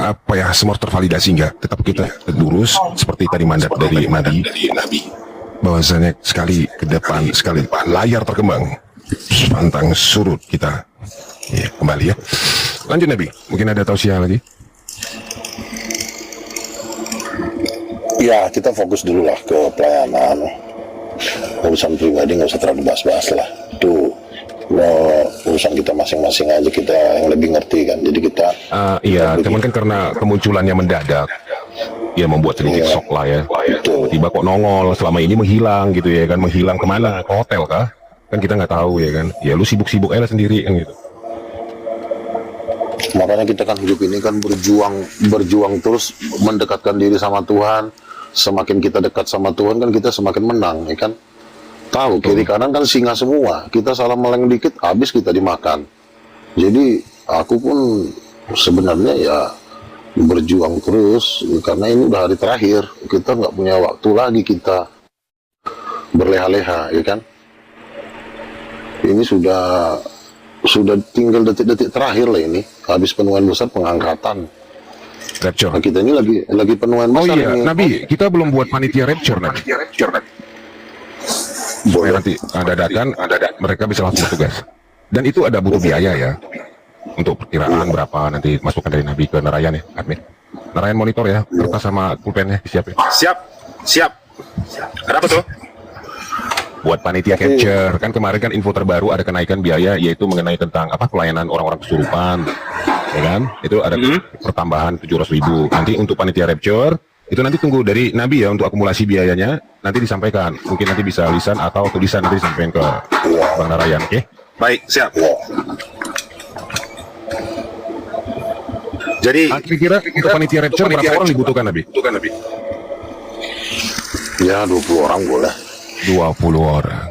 semua tervalidasi nggak, tetap kita lurus seperti tadi mandat dari Nabi. Bahwasanya sekali ke depan, sekali layar terkembang, pantang surut kita. Ya, kembali ya. Lanjut Nabi, mungkin ada tausiah lagi? Ya, kita fokus dulu lah ke pelayanan. Urusan pribadi nggak usah terlalu bahas-bahas lah. Itu urusan kita masing-masing aja, kita yang lebih ngerti kan. Jadi kita iya, cuman kan karena kemunculannya mendadak, ya membuat sedikit shock lah ya. Tiba kok nongol, selama ini menghilang gitu ya kan, menghilang kemana? Ke hotel kah? Kan kita nggak tahu ya kan. Ya lu sibuk-sibuk aja sendiri kan gitu. Makanya kita kan hidup ini kan berjuang terus mendekatkan diri sama Tuhan. Semakin kita dekat sama Tuhan kan kita semakin menang, ya kan? Tahu kiri kanan kan singa semua. Kita salah meleng dikit, habis kita dimakan. Jadi aku pun sebenarnya ya berjuang terus karena ini udah hari terakhir. Kita nggak punya waktu lagi kita berleha-leha, ya kan? Ini sudah tinggal detik-detik terakhir lah ini. Habis penuaian besar pengangkatan. Rapture. Nah, kita ini lagi penuaian besar. Oh iya, ini. Nabi, kita belum buat panitia rapture Nabi. Boleh nanti dadakan, mereka bisa langsung bertugas. Dan itu ada butuh biaya ya. Untuk perkiraan berapa nanti masukkan dari Nabi ke Narayan ya, admin. Narayan monitor ya, kertas sama pulpennya disiapin. Siap. Ada apa tuh? Buat panitia capture, kan kemarin kan info terbaru ada kenaikan biaya, yaitu mengenai tentang pelayanan orang-orang kesurupan, ya kan? Itu ada pertambahan 700.000. Nanti untuk panitia rapture itu nanti tunggu dari Nabi ya untuk akumulasi biayanya, nanti disampaikan. Mungkin nanti bisa lisan atau tulisan nanti disampaikan ke Bang Narayan, oke? Baik, siap. Jadi kira-kira untuk panitia rapture berapa orang dibutuhkan Nabi? ya 20 orang boleh. 20 orang.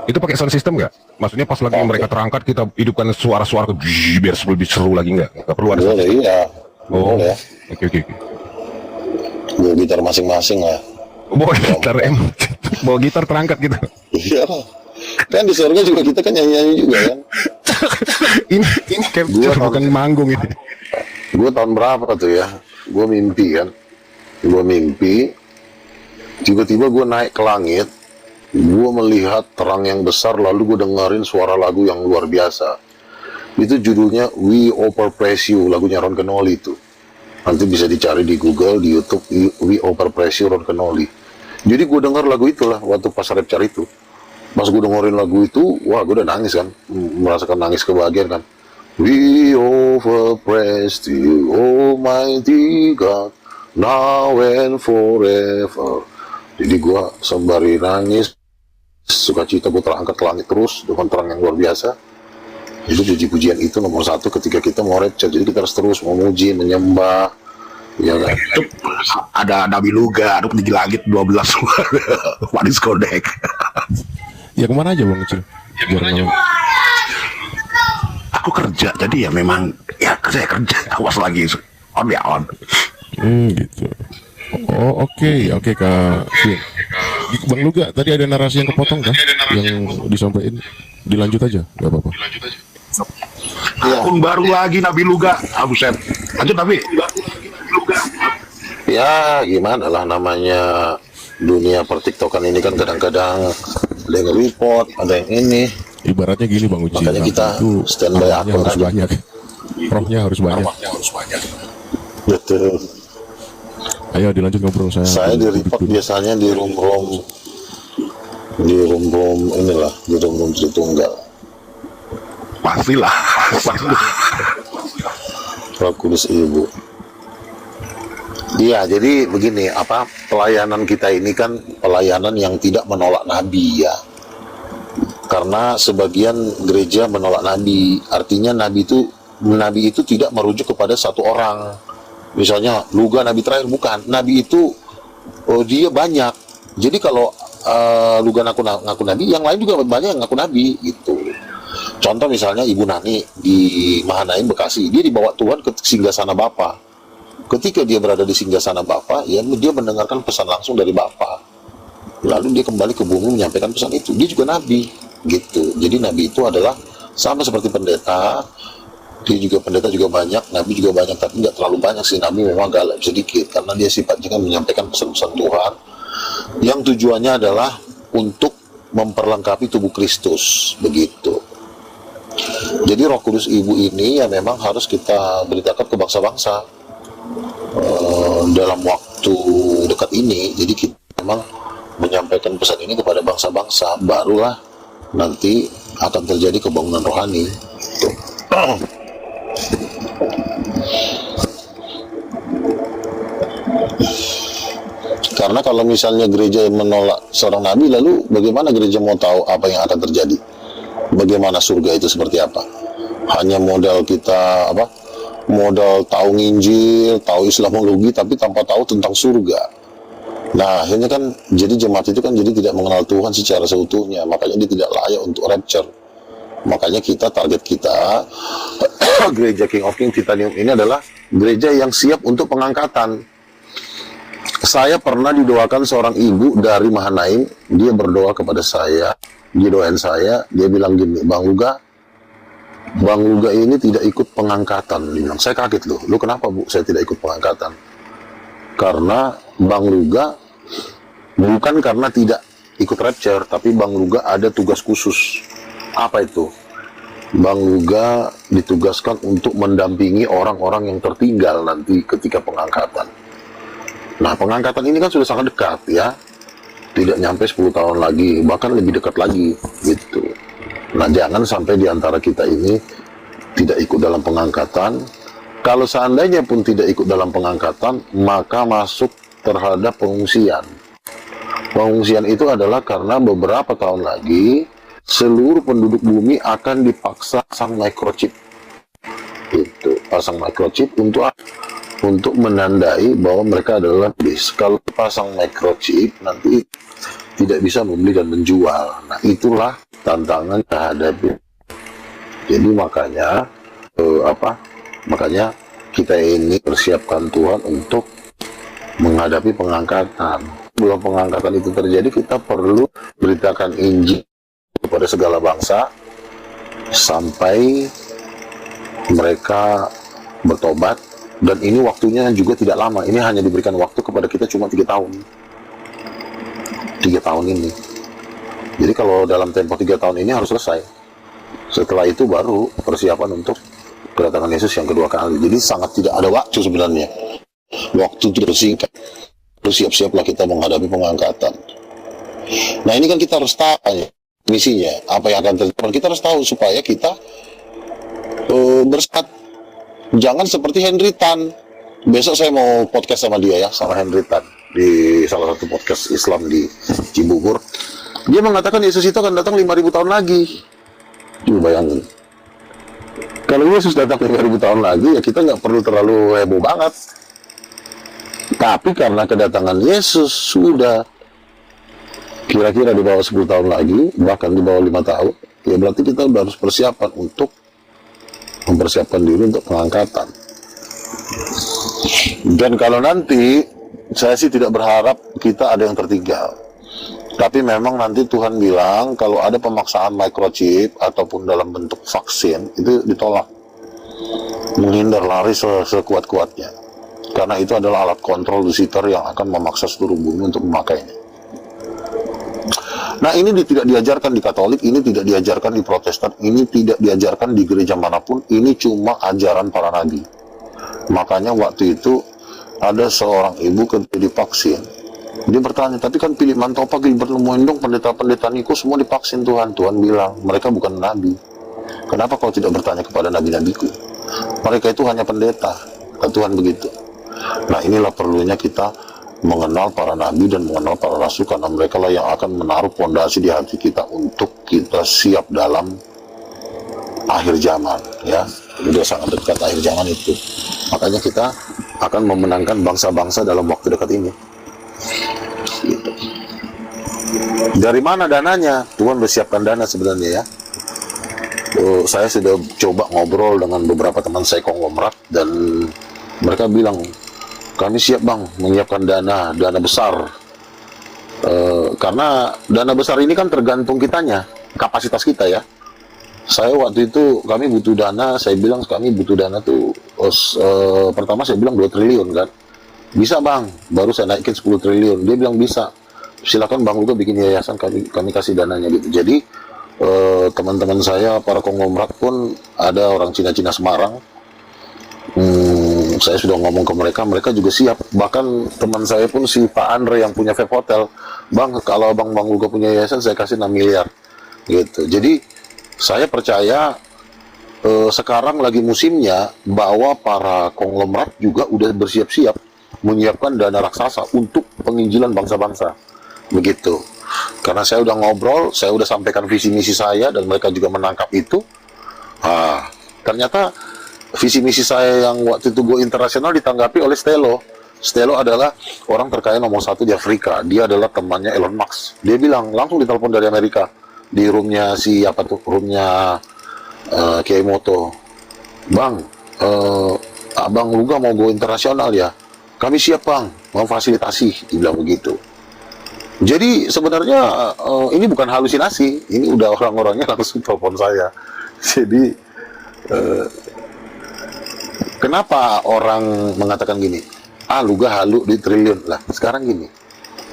Itu pakai sound system nggak? Maksudnya pas lagi mereka terangkat kita hidupkan suara-suara biar lebih seru lagi nggak? Nggak perlu ada sound Boleh, system? iya. Oh, Boleh. Oke. Bawa gitar masing-masing lah. Bawa gitar bawa gitar terangkat gitu. Iya. Kan di surga juga kita kan nyanyi-nyanyi juga kan. ini capture bukan manggung ini. Gue tahun berapa tuh ya? Gue mimpi kan. Gue mimpi. Tiba-tiba gue naik ke langit. Gue melihat terang yang besar, lalu gue dengerin suara lagu yang luar biasa. Itu judulnya We Overpraise You, lagunya Ron Kenoly itu. Nanti bisa dicari di Google, di YouTube, We Overpraise You Ron Kenoly. Jadi gue denger lagu itulah waktu pas rapture itu. Pas gue dengerin lagu itu, wah gue udah nangis kan, merasakan nangis kebahagiaan kan. We overpraise you, Almighty God, now and forever. Jadi gue sembari nangis, sukacita gue terangkat ke langit terus dengan terang yang luar biasa. Itu puji-pujian itu nomor satu ketika kita mau rapture. Jadi kita harus terus memuji, menyembah. Ya kan? Itu ada Nabi Luga, ada peninggi langit 12 Wadis Kodek. Ya kemana aja Bang Kecil? Aku kerja, jadi ya memang ya saya kerja, awas lagi on ya on. Gitu. Oh oke Kak Fin. Bang Luga tadi ada narasi yang kepotong kah? Yang disampaikan dilanjut aja, nggak apa-apa. Akun baru lagi Nabi Luga, buset. Lanjut Nabi. Ya gimana lah, namanya dunia pertiktokan ini kan kadang-kadang ada yang report, ada yang ini. Ibaratnya gini Bang Uci, makanya kita itu standby akun harus aja. banyak, rohnya harus banyak. Betul. Ayo dilanjut ngobrol Saya di report biasanya di room inilah, di room Tritunggal. Pastilah. Roh Kudus Ibu. Iya, jadi begini, pelayanan kita ini kan pelayanan yang tidak menolak Nabi ya. Karena sebagian gereja menolak Nabi, artinya Nabi itu tidak merujuk kepada satu orang. Misalnya Luga Nabi terakhir, bukan. Nabi itu dia banyak. Jadi kalau Luga ngaku Nabi, yang lain juga banyak yang ngaku Nabi gitu. Contoh misalnya Ibu Nani di Mahanaim Bekasi, dia dibawa Tuhan ke singgasana Bapa. Ketika dia berada di singgasana Bapa, ya dia mendengarkan pesan langsung dari Bapa. Lalu dia kembali ke bumi menyampaikan pesan itu. Dia juga nabi, gitu. Jadi nabi itu adalah sama seperti pendeta. Pendeta juga banyak, nabi juga banyak, tapi nggak terlalu banyak sih. Nabi memang agak sedikit karena dia sifatnya kan menyampaikan pesan-pesan Tuhan yang tujuannya adalah untuk memperlengkapi tubuh Kristus, begitu. Jadi Roh Kudus Ibu ini ya memang harus kita beritakan ke bangsa-bangsa dalam waktu dekat ini. Jadi kita memang menyampaikan pesan ini kepada bangsa-bangsa, barulah nanti akan terjadi kebangunan rohani. Karena kalau misalnya gereja menolak seorang nabi, lalu bagaimana gereja mau tahu apa yang akan terjadi? Bagaimana surga itu seperti apa? Hanya modal kita modal tahu nginjil, tahu Islamologi, tapi tanpa tahu tentang surga. Nah, akhirnya kan jadi jemaat itu kan jadi tidak mengenal Tuhan secara seutuhnya, makanya dia tidak layak untuk rapture. Makanya target kita gereja King of King Titanium ini adalah gereja yang siap untuk pengangkatan. Saya pernah didoakan seorang ibu dari Mahanaim, dia berdoa kepada saya, dia doain saya, dia bilang gini, Bang Luga ini tidak ikut pengangkatan. Dia bilang, saya kaget loh, lu kenapa Bu saya tidak ikut pengangkatan? Karena Bang Luga bukan karena tidak ikut rapture, tapi Bang Luga ada tugas khusus. Apa itu? Bang Luga ditugaskan untuk mendampingi orang-orang yang tertinggal nanti ketika pengangkatan. Nah, pengangkatan ini kan sudah sangat dekat ya. Tidak nyampe 10 tahun lagi, bahkan lebih dekat lagi gitu. Nah, jangan sampai di antara kita ini tidak ikut dalam pengangkatan. Kalau seandainya pun tidak ikut dalam pengangkatan, maka masuk terhadap pengungsian. Pengungsian itu adalah karena beberapa tahun lagi seluruh penduduk bumi akan dipaksa sang microchip. Itu. pasang microchip untuk menandai bahwa mereka adalah bis. Kalau pasang microchip nanti tidak bisa membeli dan menjual. Nah, itulah tantangan yang hadapi. Jadi makanya makanya kita ini persiapkan Tuhan untuk menghadapi pengangkatan. Sebelum pengangkatan itu terjadi, kita perlu beritakan Injil kepada segala bangsa sampai mereka bertobat. Dan ini waktunya juga tidak lama. Ini hanya diberikan waktu kepada kita cuma 3 tahun. 3 tahun ini. Jadi kalau dalam tempo 3 tahun ini harus selesai. Setelah itu baru persiapan untuk kedatangan Yesus yang kedua kali. Jadi sangat tidak ada waktu sebenarnya. Waktu tidak singkat. Siap-siaplah kita menghadapi pengangkatan. Nah, ini kan kita harus tahu misinya, apa yang akan terjadi. Kita harus tahu supaya kita bersekat. Jangan seperti Henry Tan. Besok saya mau podcast sama dia ya, sama Henry Tan di salah satu podcast Islam di Cibubur. Dia mengatakan Yesus itu akan datang 5.000 tahun lagi. Coba bayangin. Kalau Yesus datang 5.000 tahun lagi, ya kita nggak perlu terlalu heboh banget. Tapi karena kedatangan Yesus sudah kira-kira di bawah 10 tahun lagi, bahkan di bawah 5 tahun, ya berarti kita harus persiapan untuk mempersiapkan diri untuk pengangkatan. Dan kalau nanti, saya sih tidak berharap kita ada yang tertinggal. Tapi memang nanti Tuhan bilang kalau ada pemaksaan microchip ataupun dalam bentuk vaksin, itu ditolak. Menghindar lari sekuat-kuatnya. Karena itu adalah alat kontrol Lucifer yang akan memaksa seluruh bumi untuk memakainya. Nah, ini tidak diajarkan di Katolik, ini tidak diajarkan di Protestan, ini tidak diajarkan di gereja manapun, ini cuma ajaran para nabi. Makanya waktu itu ada seorang ibu ketika divaksin, dia bertanya, tapi kan Philip Mantopa, Gilbert Lemoindong, pendeta-pendeta Niko semua divaksin Tuhan. Tuhan bilang, mereka bukan nabi. Kenapa kau tidak bertanya kepada nabi-nabiku? Mereka itu hanya pendeta. Kata Tuhan begitu. Nah, inilah perlunya kita mengenal para nabi dan mengenal para rasul, karena mereka lah yang akan menaruh fondasi di hati kita untuk kita siap dalam akhir zaman, ya. Sudah sangat dekat akhir zaman itu. Makanya kita akan memenangkan bangsa-bangsa dalam waktu dekat ini. Gitu. Dari mana dananya? Tuhan bersiapkan dana sebenarnya, ya. Saya sudah coba ngobrol dengan beberapa teman saya konglomerat dan mereka bilang, kami siap bang menyiapkan dana besar. Karena dana besar ini kan tergantung kitanya, kapasitas kita ya. Saya waktu itu kami butuh dana, saya bilang kami butuh dana tuh pertama saya bilang 2 triliun kan. Bisa bang, baru saya naikin 10 triliun. Dia bilang bisa. Silakan Bang Luka bikin yayasan, kami kasih dananya gitu. Jadi teman-teman saya para konglomerat pun ada orang Cina-Cina Semarang. Saya sudah ngomong ke mereka juga siap. Bahkan teman saya pun si Pak Andre yang punya Vape Hotel, bang kalau Bang Luka punya yayasan saya kasih 6 miliar gitu. Jadi saya percaya sekarang lagi musimnya bahwa para konglomerat juga udah bersiap-siap menyiapkan dana raksasa untuk penginjilan bangsa-bangsa begitu. Karena saya udah ngobrol, saya udah sampaikan visi misi saya dan mereka juga menangkap itu. Ternyata visi misi saya yang waktu itu go internasional ditanggapi oleh Stelo. Stelo adalah orang terkaya nomor 1 di Afrika. Dia adalah temannya Elon Musk. Dia bilang langsung ditelepon dari Amerika di roomnya roomnya Kiai Moto. Bang, Abang Luga mau go internasional ya? Kami siap bang, mau fasilitasi. Dia bilang begitu. Jadi sebenarnya ini bukan halusinasi. Ini udah orang-orangnya langsung telepon saya. Jadi kenapa orang mengatakan gini? Luga halu di triliun lah. Sekarang gini,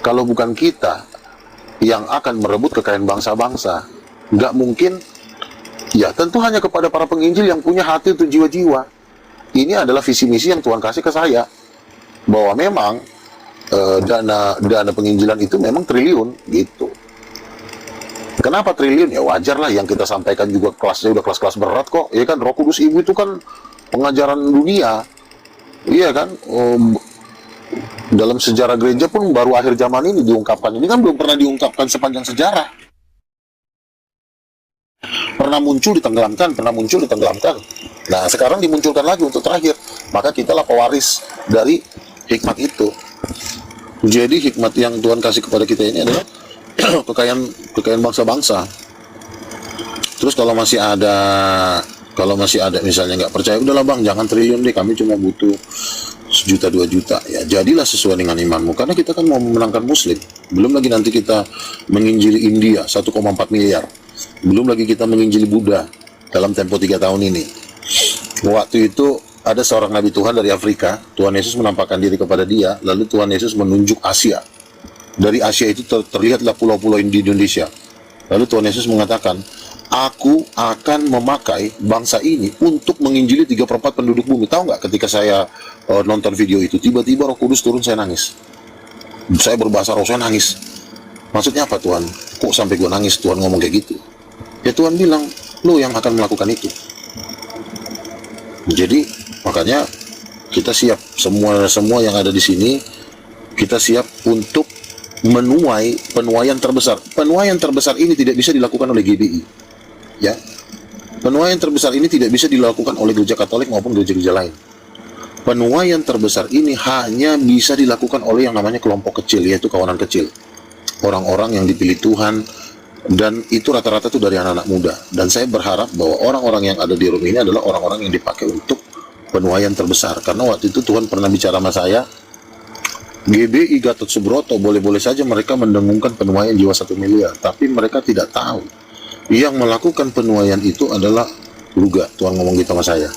kalau bukan kita yang akan merebut kekayaan bangsa-bangsa, nggak mungkin. Ya tentu hanya kepada para penginjil yang punya hati untuk jiwa-jiwa. Ini adalah visi misi yang Tuhan kasih ke saya, bahwa memang dana penginjilan itu memang triliun gitu. Kenapa triliun? Ya wajar lah, yang kita sampaikan juga kelasnya udah kelas-kelas berat kok. Ya kan, Roh Kudus Ibu itu kan pengajaran dunia. Iya kan, dalam sejarah gereja pun baru akhir zaman ini diungkapkan. Ini kan belum pernah diungkapkan sepanjang sejarah. Pernah muncul ditenggelamkan, pernah muncul ditenggelamkan. Nah, sekarang dimunculkan lagi untuk terakhir. Maka kitalah pewaris dari hikmat itu. Jadi hikmat yang Tuhan kasih kepada kita ini adalah kekayaan bangsa-bangsa. Terus kalau masih ada misalnya nggak percaya, udahlah bang, jangan triliun deh, kami cuma butuh 1 juta 2 juta. Ya jadilah sesuai dengan imanmu, karena kita kan mau memenangkan Muslim. Belum lagi nanti kita menginjili India 1,4 miliar. Belum lagi kita menginjili Buddha dalam tempo 3 tahun ini. Waktu itu ada seorang nabi Tuhan dari Afrika. Tuhan Yesus menampakkan diri kepada dia, lalu Tuhan Yesus menunjuk Asia. Dari Asia itu terlihatlah pulau-pulau di Indonesia. Lalu Tuhan Yesus mengatakan, aku akan memakai bangsa ini untuk menginjili 3/4 penduduk bumi. Tahu nggak, ketika saya nonton video itu, tiba-tiba Roh Kudus turun, saya nangis. Saya berbahasa roh, saya nangis. Maksudnya apa Tuhan? Kok sampai gue nangis Tuhan ngomong kayak gitu? Ya Tuhan bilang, lo yang akan melakukan itu. Jadi makanya kita siap, semua yang ada di sini, kita siap untuk menuai penuaian terbesar. Penuaian terbesar ini tidak bisa dilakukan oleh GBI. Ya, penuaian terbesar ini tidak bisa dilakukan oleh gereja Katolik maupun gereja-gereja lain. Penuaian terbesar ini hanya bisa dilakukan oleh yang namanya kelompok kecil, yaitu kawanan kecil, orang-orang yang dipilih Tuhan, dan itu rata-rata itu dari anak-anak muda. Dan saya berharap bahwa orang-orang yang ada di room ini adalah orang-orang yang dipakai untuk penuaian terbesar. Karena waktu itu Tuhan pernah bicara sama saya, GBI Gatot Subroto boleh-boleh saja mereka mendengungkan penuaian jiwa 1 miliar, tapi mereka tidak tahu yang melakukan penuaian itu adalah Ruga. Tuhan ngomong gitu sama saya.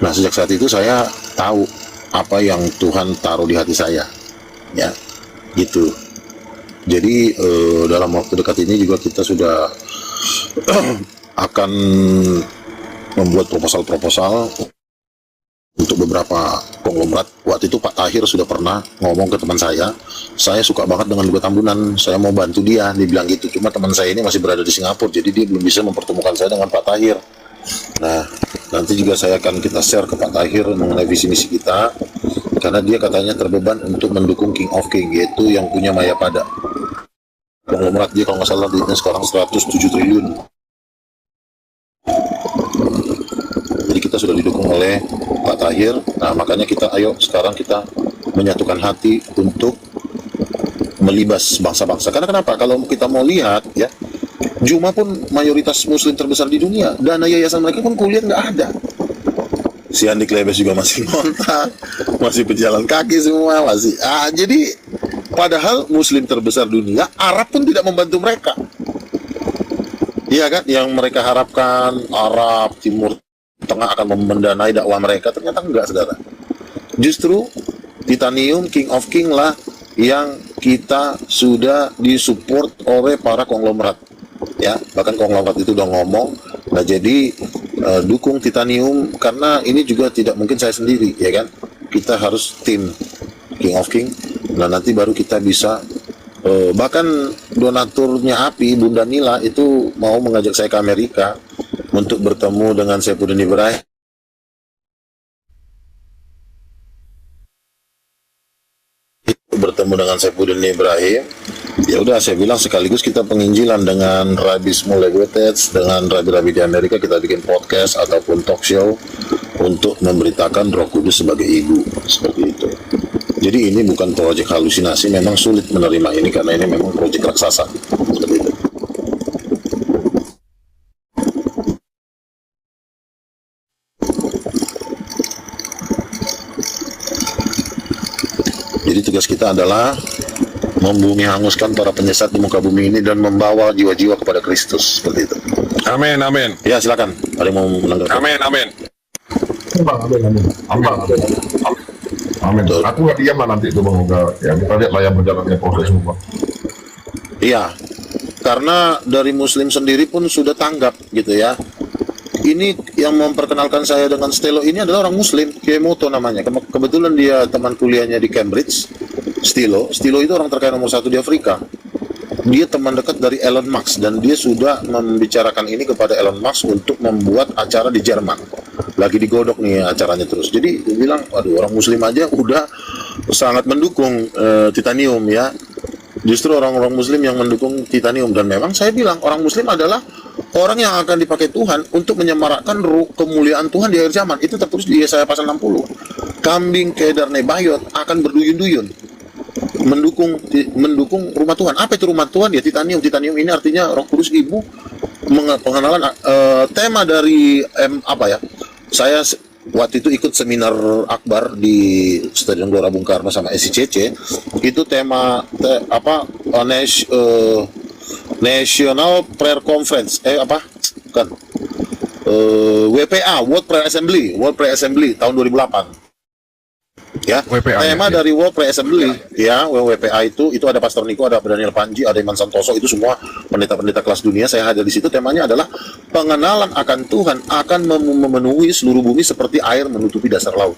Nah, sejak saat itu saya tahu apa yang Tuhan taruh di hati saya, ya, gitu. Jadi dalam waktu dekat ini juga kita sudah akan membuat proposal-proposal untuk beberapa konglomerat. Waktu itu Pak Tahir sudah pernah ngomong ke teman saya suka banget dengan Luga Tambunan, saya mau bantu dia bilang gitu. Cuma teman saya ini masih berada di Singapura, jadi dia belum bisa mempertemukan saya dengan Pak Tahir. Nah, nanti juga kita share ke Pak Tahir mengenai visi misi kita, karena dia katanya terbeban untuk mendukung King of King, yaitu yang punya Mayapada. Konglomerat dia kalau nggak salah duitnya sekarang 107 triliun. Jadi kita sudah didukung oleh Pak Tahir. Nah, makanya sekarang kita menyatukan hati untuk melibas bangsa-bangsa. Karena kenapa? Kalau kita mau lihat ya, Juma pun mayoritas Muslim terbesar di dunia, dana yayasan mereka pun kuliah nggak ada. Si Andi Klebes juga masih ngontak, masih berjalan kaki semua, masih. Jadi padahal Muslim terbesar dunia, Arab pun tidak membantu mereka. Iya kan? Yang mereka harapkan Arab Timur Tengah akan mendanai dakwah mereka, ternyata enggak, saudara. Justru Titanium King of King lah yang kita sudah disupport oleh para konglomerat. Ya, bahkan konglomerat itu udah ngomong, nah jadi dukung Titanium, karena ini juga tidak mungkin saya sendiri, ya kan? Kita harus tim King of King. Nah, nanti baru kita bisa bahkan donaturnya API, Bunda Nila itu mau mengajak saya ke Amerika untuk bertemu dengan Saifuddin Ibrahim. Ya udah, saya bilang sekaligus kita penginjilan dengan Rabi Smulewetes, dengan rabi-rabi di Amerika, kita bikin podcast ataupun talk show untuk memberitakan Roh Kudus sebagai ibu, seperti itu. Jadi ini bukan proyek halusinasi, memang sulit menerima ini karena ini memang proyek raksasa, seperti itu. Jadi tugas kita adalah membumi hanguskan para penyesat di muka bumi ini dan membawa jiwa-jiwa kepada Kristus, seperti itu. Amin, amin. Ya, silakan. Ada yang mau menanggapi? Amin, amin. Amin. Aku nggak diam lah nanti itu Bang, ya kita lihat lah yang berjalannya proses semua. Iya, karena dari Muslim sendiri pun sudah tanggap gitu ya. Ini yang memperkenalkan saya dengan Stelo ini adalah orang Muslim, Kiemoto namanya. Kebetulan dia teman kuliahnya di Cambridge. Stilo itu orang terkaya nomor 1 di Afrika. Dia teman dekat dari Elon Musk, dan dia sudah membicarakan ini kepada Elon Musk untuk membuat acara di Jerman. Lagi digodok nih acaranya terus. Jadi dia bilang, waduh, orang Muslim aja udah sangat mendukung Titanium ya. Justru orang-orang Muslim yang mendukung Titanium. Dan memang saya bilang orang Muslim adalah orang yang akan dipakai Tuhan untuk menyemarakkan kemuliaan Tuhan di akhir zaman. Itu tertulis di Yesaya pasal 60. Kambing kedar nebayot akan berduyun-duyun mendukung rumah Tuhan. Apa itu rumah Tuhan? Ya titanium. Titanium ini artinya Roh Kudus Ibu. Pengenalan tema dari saya waktu itu ikut seminar akbar di Stadion Gelora Bung Karno sama SICC. Itu tema National Prayer Conference WPA, World Prayer Assembly tahun 2008. Ya, WPA, tema ya. dari World Prayer Assembly, ya, WPA itu ada Pastor Niko, ada Daniel Panji, ada Iman Santoso, itu semua pendeta-pendeta kelas dunia. Saya hadir di situ. Temanya adalah pengenalan akan Tuhan akan memenuhi seluruh bumi seperti air menutupi dasar laut.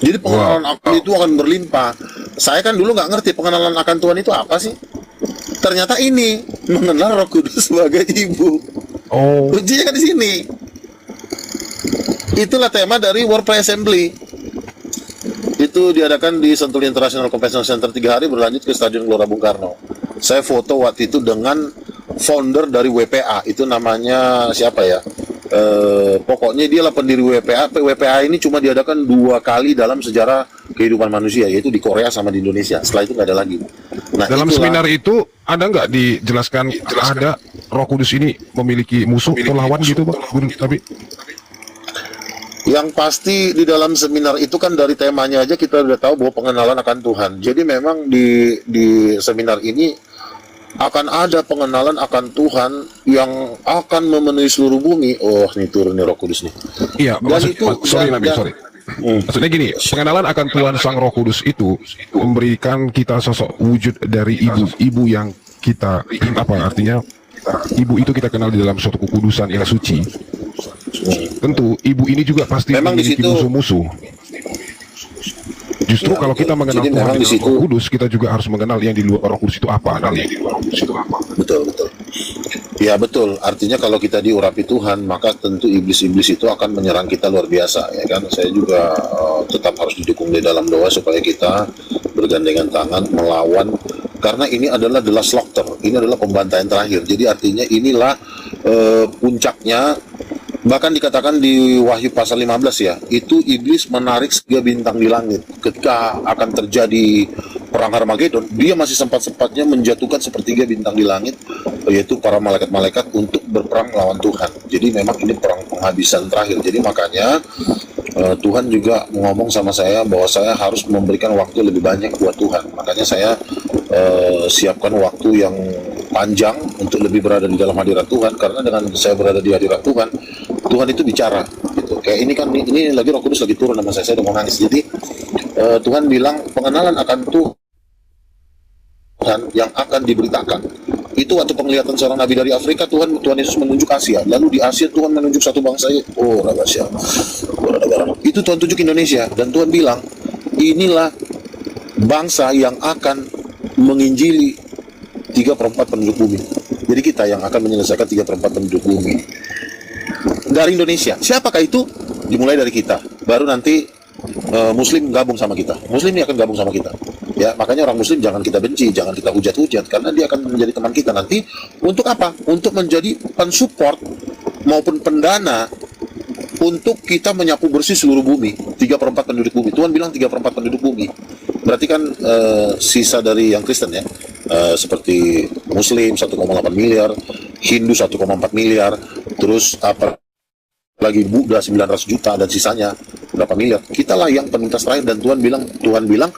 Jadi pengenalan akan itu akan berlimpah. Saya kan dulu nggak ngerti pengenalan akan Tuhan itu apa sih. Ternyata ini mengenal Roh Kudus sebagai Ibu. Oh. Kuncinya kan di sini. Itulah tema dari World Prayer Assembly. Itu diadakan di Sentul International Convention Center 3 hari, berlanjut ke Stadion Gelora Bung Karno. Saya foto waktu itu dengan founder dari WPA, itu namanya siapa ya? Pokoknya dia lah pendiri WPA. WPA ini cuma diadakan 2 kali dalam sejarah kehidupan manusia, yaitu di Korea sama di Indonesia. Setelah itu nggak ada lagi. Nah, dalam seminar itu ada nggak dijelaskan ada Roh Kudus ini memiliki musuh atau lawan gitu, Bang? Tapi yang pasti di dalam seminar itu kan dari temanya aja kita udah tahu bahwa pengenalan akan Tuhan. Jadi memang di seminar ini akan ada pengenalan akan Tuhan yang akan memenuhi seluruh bumi. Oh, ini turun nih Roh Kudus nih. iya, sorry. Maksudnya gini, pengenalan akan Tuhan Sang Roh Kudus itu memberikan kita sosok wujud dari ibu yang kita artinya ibu itu kita kenal di dalam suatu kekudusan yang suci. Tentu ibu ini juga pasti memang memiliki musuh-musuh. Justru kalau kita mengenal Tuhan di Roh Kudus, kita juga harus mengenal yang di luar Roh Kudus itu apa. Betul. Ya betul. Artinya kalau kita diurapi Tuhan, maka tentu iblis-iblis itu akan menyerang kita luar biasa, ya kan? Saya juga tetap harus didukung di dalam doa supaya kita bergandengan tangan melawan, karena ini adalah the last slaughter. Ini adalah pembantaian terakhir. Jadi artinya inilah puncaknya. Bahkan dikatakan di Wahyu pasal 15 ya, itu iblis menarik 3 bintang di langit. Ketika akan terjadi perang Harmagedon, dia masih sempat-sempatnya menjatuhkan sepertiga bintang di langit, yaitu para malaikat-malaikat untuk berperang melawan Tuhan. Jadi memang ini perang penghabisan terakhir. Jadi makanya Tuhan juga ngomong sama saya bahwa saya harus memberikan waktu lebih banyak buat Tuhan. Makanya saya siapkan waktu yang panjang untuk lebih berada di dalam hadirat Tuhan, karena dengan saya berada di hadirat Tuhan, Tuhan itu bicara gitu. Kayak ini kan ini lagi Roh Kudus lagi turun sama saya udah mau nangis. Jadi Tuhan bilang pengenalan akan Tuhan yang akan diberitakan. Itu waktu penglihatan seorang nabi dari Afrika, Tuhan Yesus menunjuk Asia. Lalu di Asia Tuhan menunjuk satu bangsa, itu Tuhan tunjuk Indonesia, dan Tuhan bilang inilah bangsa yang akan menginjili 3/4 penduduk bumi. Jadi kita yang akan menyelesaikan 3/4 penduduk bumi dari Indonesia. Siapakah itu? Dimulai dari kita. Baru nanti Muslim gabung sama kita. Muslim ini akan gabung sama kita. Ya, makanya orang Muslim jangan kita benci, jangan kita hujat-hujat, karena dia akan menjadi teman kita nanti. Untuk apa? Untuk menjadi pensupport maupun pendana untuk kita menyapu bersih seluruh bumi, 3/4 penduduk bumi. Tuhan bilang 3/4 penduduk bumi. Berarti kan sisa dari yang Kristen ya, seperti Muslim 1,8 miliar, Hindu 1,4 miliar, terus apa lagi Buddha 900 juta, dan sisanya berapa miliar. Kitalah yang penintas terakhir, dan Tuhan bilang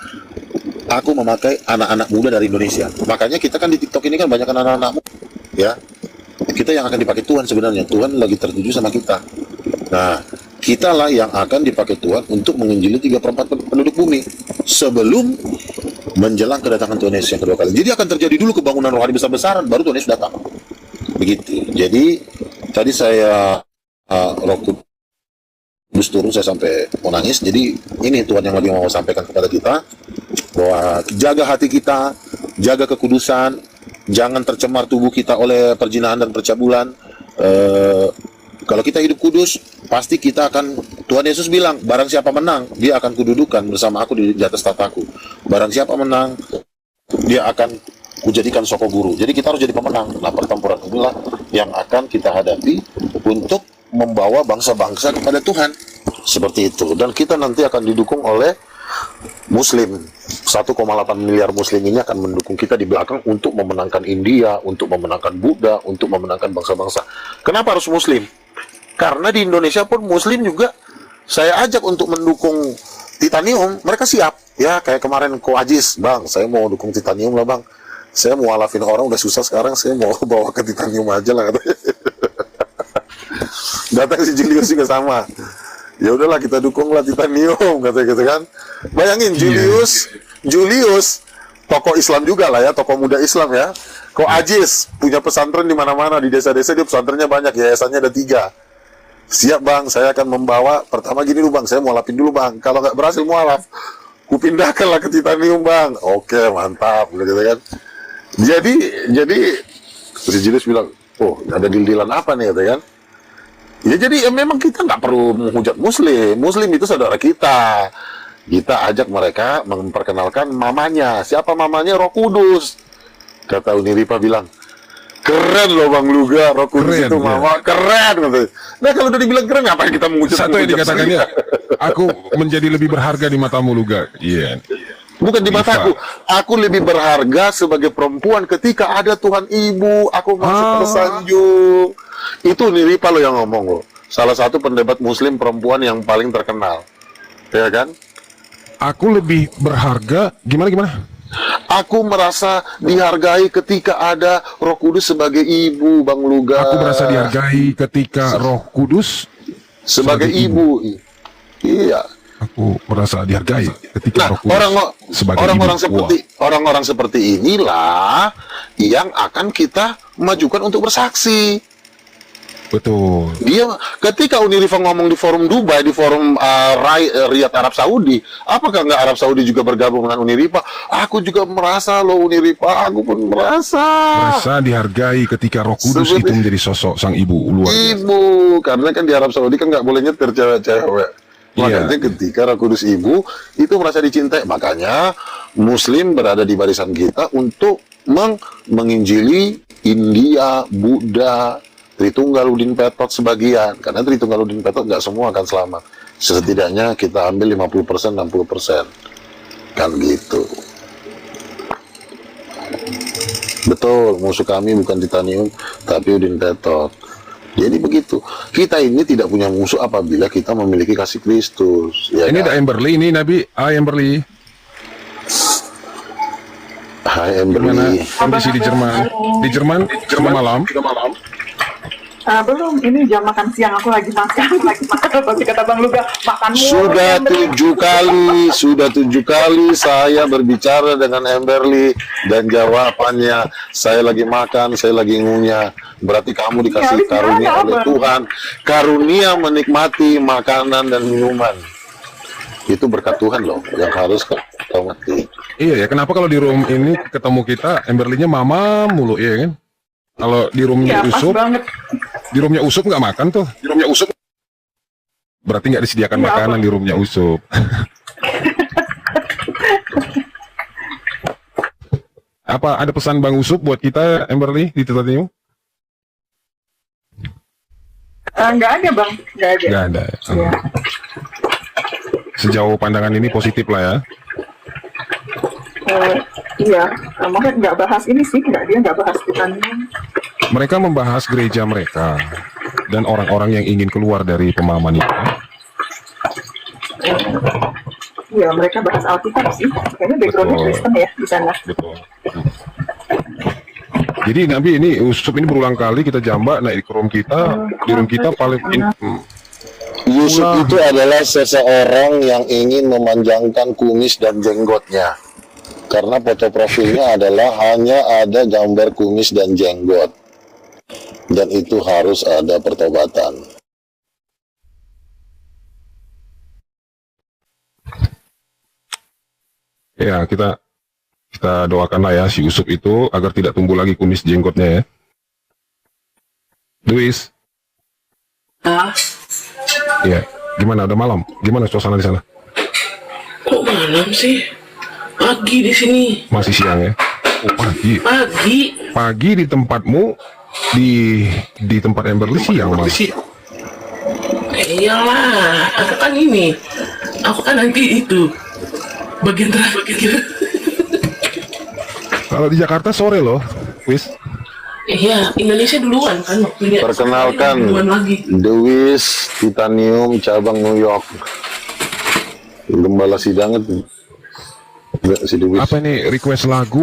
aku memakai anak-anak muda dari Indonesia. Makanya kita kan di TikTok ini kan banyak anak-anak muda, ya. Kita yang akan dipakai Tuhan sebenarnya. Tuhan lagi tertuju sama kita. Nah, kitalah yang akan dipakai Tuhan untuk menginjili 3/4 penduduk bumi sebelum menjelang kedatangan Tuhan Yesus yang kedua kali. Jadi akan terjadi dulu kebangunan rohani besar-besaran, baru Tuhan Yesus datang. Begitu. Jadi tadi saya Roh Kudus turun, saya sampai mau nangis. Jadi ini Tuhan yang lagi mau sampaikan kepada kita, bahwa jaga hati kita, jaga kekudusan, jangan tercemar tubuh kita oleh perzinahan dan percabulan. Kalau kita hidup kudus, pasti kita akan, Tuhan Yesus bilang, barang siapa menang, dia akan kududukan bersama aku di atas tataku. Barang siapa menang, dia akan kujadikan soko guru. Jadi kita harus jadi pemenang. Nah, pertempuran inilah yang akan kita hadapi untuk membawa bangsa-bangsa kepada Tuhan. Seperti itu. Dan kita nanti akan didukung oleh Muslim. 1,8 miliar Muslim ini akan mendukung kita di belakang untuk memenangkan India, untuk memenangkan Buddha, untuk memenangkan bangsa-bangsa. Kenapa harus Muslim? Karena di Indonesia pun Muslim juga saya ajak untuk mendukung Titanium. Mereka siap. Ya, kayak kemarin Ko Ajis, Bang, saya mau dukung Titanium lah, Bang. Saya mau alafin orang, udah susah sekarang, saya mau bawa ke Titanium aja lah, katanya. Datang si Julius juga sama. Ya udahlah, kita dukunglah Titanium, katanya gitu kan. Bayangin Julius tokoh Islam juga lah ya, tokoh muda Islam ya. Ko Ajis punya pesantren di mana-mana, di desa-desa dia pesantrennya banyak, yayasannya ada 3. Siap Bang, saya akan membawa, pertama gini dulu Bang, saya mau alafin dulu Bang. Kalau nggak berhasil mualaf, kupindahkanlah ke Titanium Bang. Oke, mantap, gitu kan. Jadi si Julius bilang, oh ada deal-dealan apa nih, gitu kan. Ya jadi ya memang kita nggak perlu menghujat Muslim itu saudara kita. Kita ajak mereka memperkenalkan mamanya. Siapa mamanya? Roh Kudus. Kata Uniripa bilang, keren loh Bang Luga, Roh Kudus Keren, itu mama, keren. Nah kalau udah dibilang keren, ngapain kita menghujat? Satu yang dikatakannya, aku menjadi lebih berharga di matamu Luga. Iya. Bukan di mataku, aku lebih berharga sebagai perempuan ketika ada Tuhan Ibu, aku masuk tersanjung. Itu Niripa lo yang ngomong lo. Salah satu pendebat Muslim perempuan yang paling terkenal, ya kan? Aku lebih berharga, gimana? Aku merasa dihargai ketika ada Roh Kudus sebagai ibu, Bang Luga. Aku merasa dihargai ketika Roh Kudus sebagai ibu. Iya. Aku merasa dihargai ketika Roh Kudus sebagai orang-orang seperti inilah yang akan kita majukan untuk bersaksi. Betul. Dia ketika Uniriva ngomong di forum Dubai, di forum Riyadh Arab Saudi, apakah nggak Arab Saudi juga bergabung dengan Uniriva? Aku juga merasa loh Uniriva, aku pun merasa dihargai ketika Roh Kudus itu menjadi sosok sang ibu luar biasa. Ibu, karena kan di Arab Saudi kan nggak boleh nyetir cewek-cewek. Makanya ketika Roh Kudus ibu itu merasa dicintai, makanya Muslim berada di barisan kita untuk menginjili India, Buddha, Tritunggaludin Petot sebagian, karena Tritunggaludin Petot nggak semua akan selamat. Setidaknya kita ambil 50%, 60%. Kan gitu. Betul, musuh kami bukan Titanium, tapi Udin Petot. Jadi begitu. Kita ini tidak punya musuh apabila kita memiliki kasih Kristus. Ya ini kan? ada Amberly, ini Nabi. Amberly. Hai Amberly. Kondisi di Jerman. Di Jerman malam. Belum, ini jam makan siang, aku lagi makan. Pasti kata Bang Luga, makan mulu. Sudah 7 kali saya berbicara dengan Amberly dan jawabannya, saya lagi makan, saya lagi ngunyah. Berarti kamu dikasih karunia oleh Tuhan, karunia menikmati makanan dan minuman. Itu berkat Tuhan loh, yang harus kau ngerti. Iya ya, kenapa kalau di room ini ketemu kita, Amberly-nya mama mulu, iya kan? Kalau di roomnya Usup, di roomnya Usup nggak makan tuh. Di roomnya Usup berarti nggak disediakan makanan di roomnya Usup. Apa ada pesan Bang Usup buat kita, Amberly, di Titanium? Nggak ada Bang, nggak ada. Nggak ada. Ya. Sejauh pandangan ini positif lah ya. Iya, makanya nggak bahas ini sih, dia nggak bahas Titanium. Mereka membahas gereja mereka dan orang-orang yang ingin keluar dari pemahaman itu. Iya, mereka bahas Alkitab sih. Kayaknya backgroundnya Kristen ya di sana. Betul. Jadi Nabi ini Usup ini berulang kali kita jambak naik ke room kita, di room kita paling Yusuf itu adalah seseorang yang ingin memanjangkan kumis dan jenggotnya. Karena foto profilnya adalah hanya ada gambar kumis dan jenggot. Dan itu harus ada pertobatan. ya kita doakanlah ya si Usup itu agar tidak tumbuh lagi kumis jenggotnya ya. Luis. Iya, gimana udah malam? Gimana suasana di sana? Kok malam sih? Pagi di sini. Masih siang ya? Oh, pagi. Pagi. Pagi di tempatmu di tempat yang siang, Bang. Iyalah, aku kan nanti itu bagian terakhir. Kalau di Jakarta sore loh, Wis. Iya, Indonesia duluan kan. Perkenalkan, Duluan lagi. The Wiz Titanium cabang New York. Gembala sidang itu. Si The Wiz. Apa ini request lagu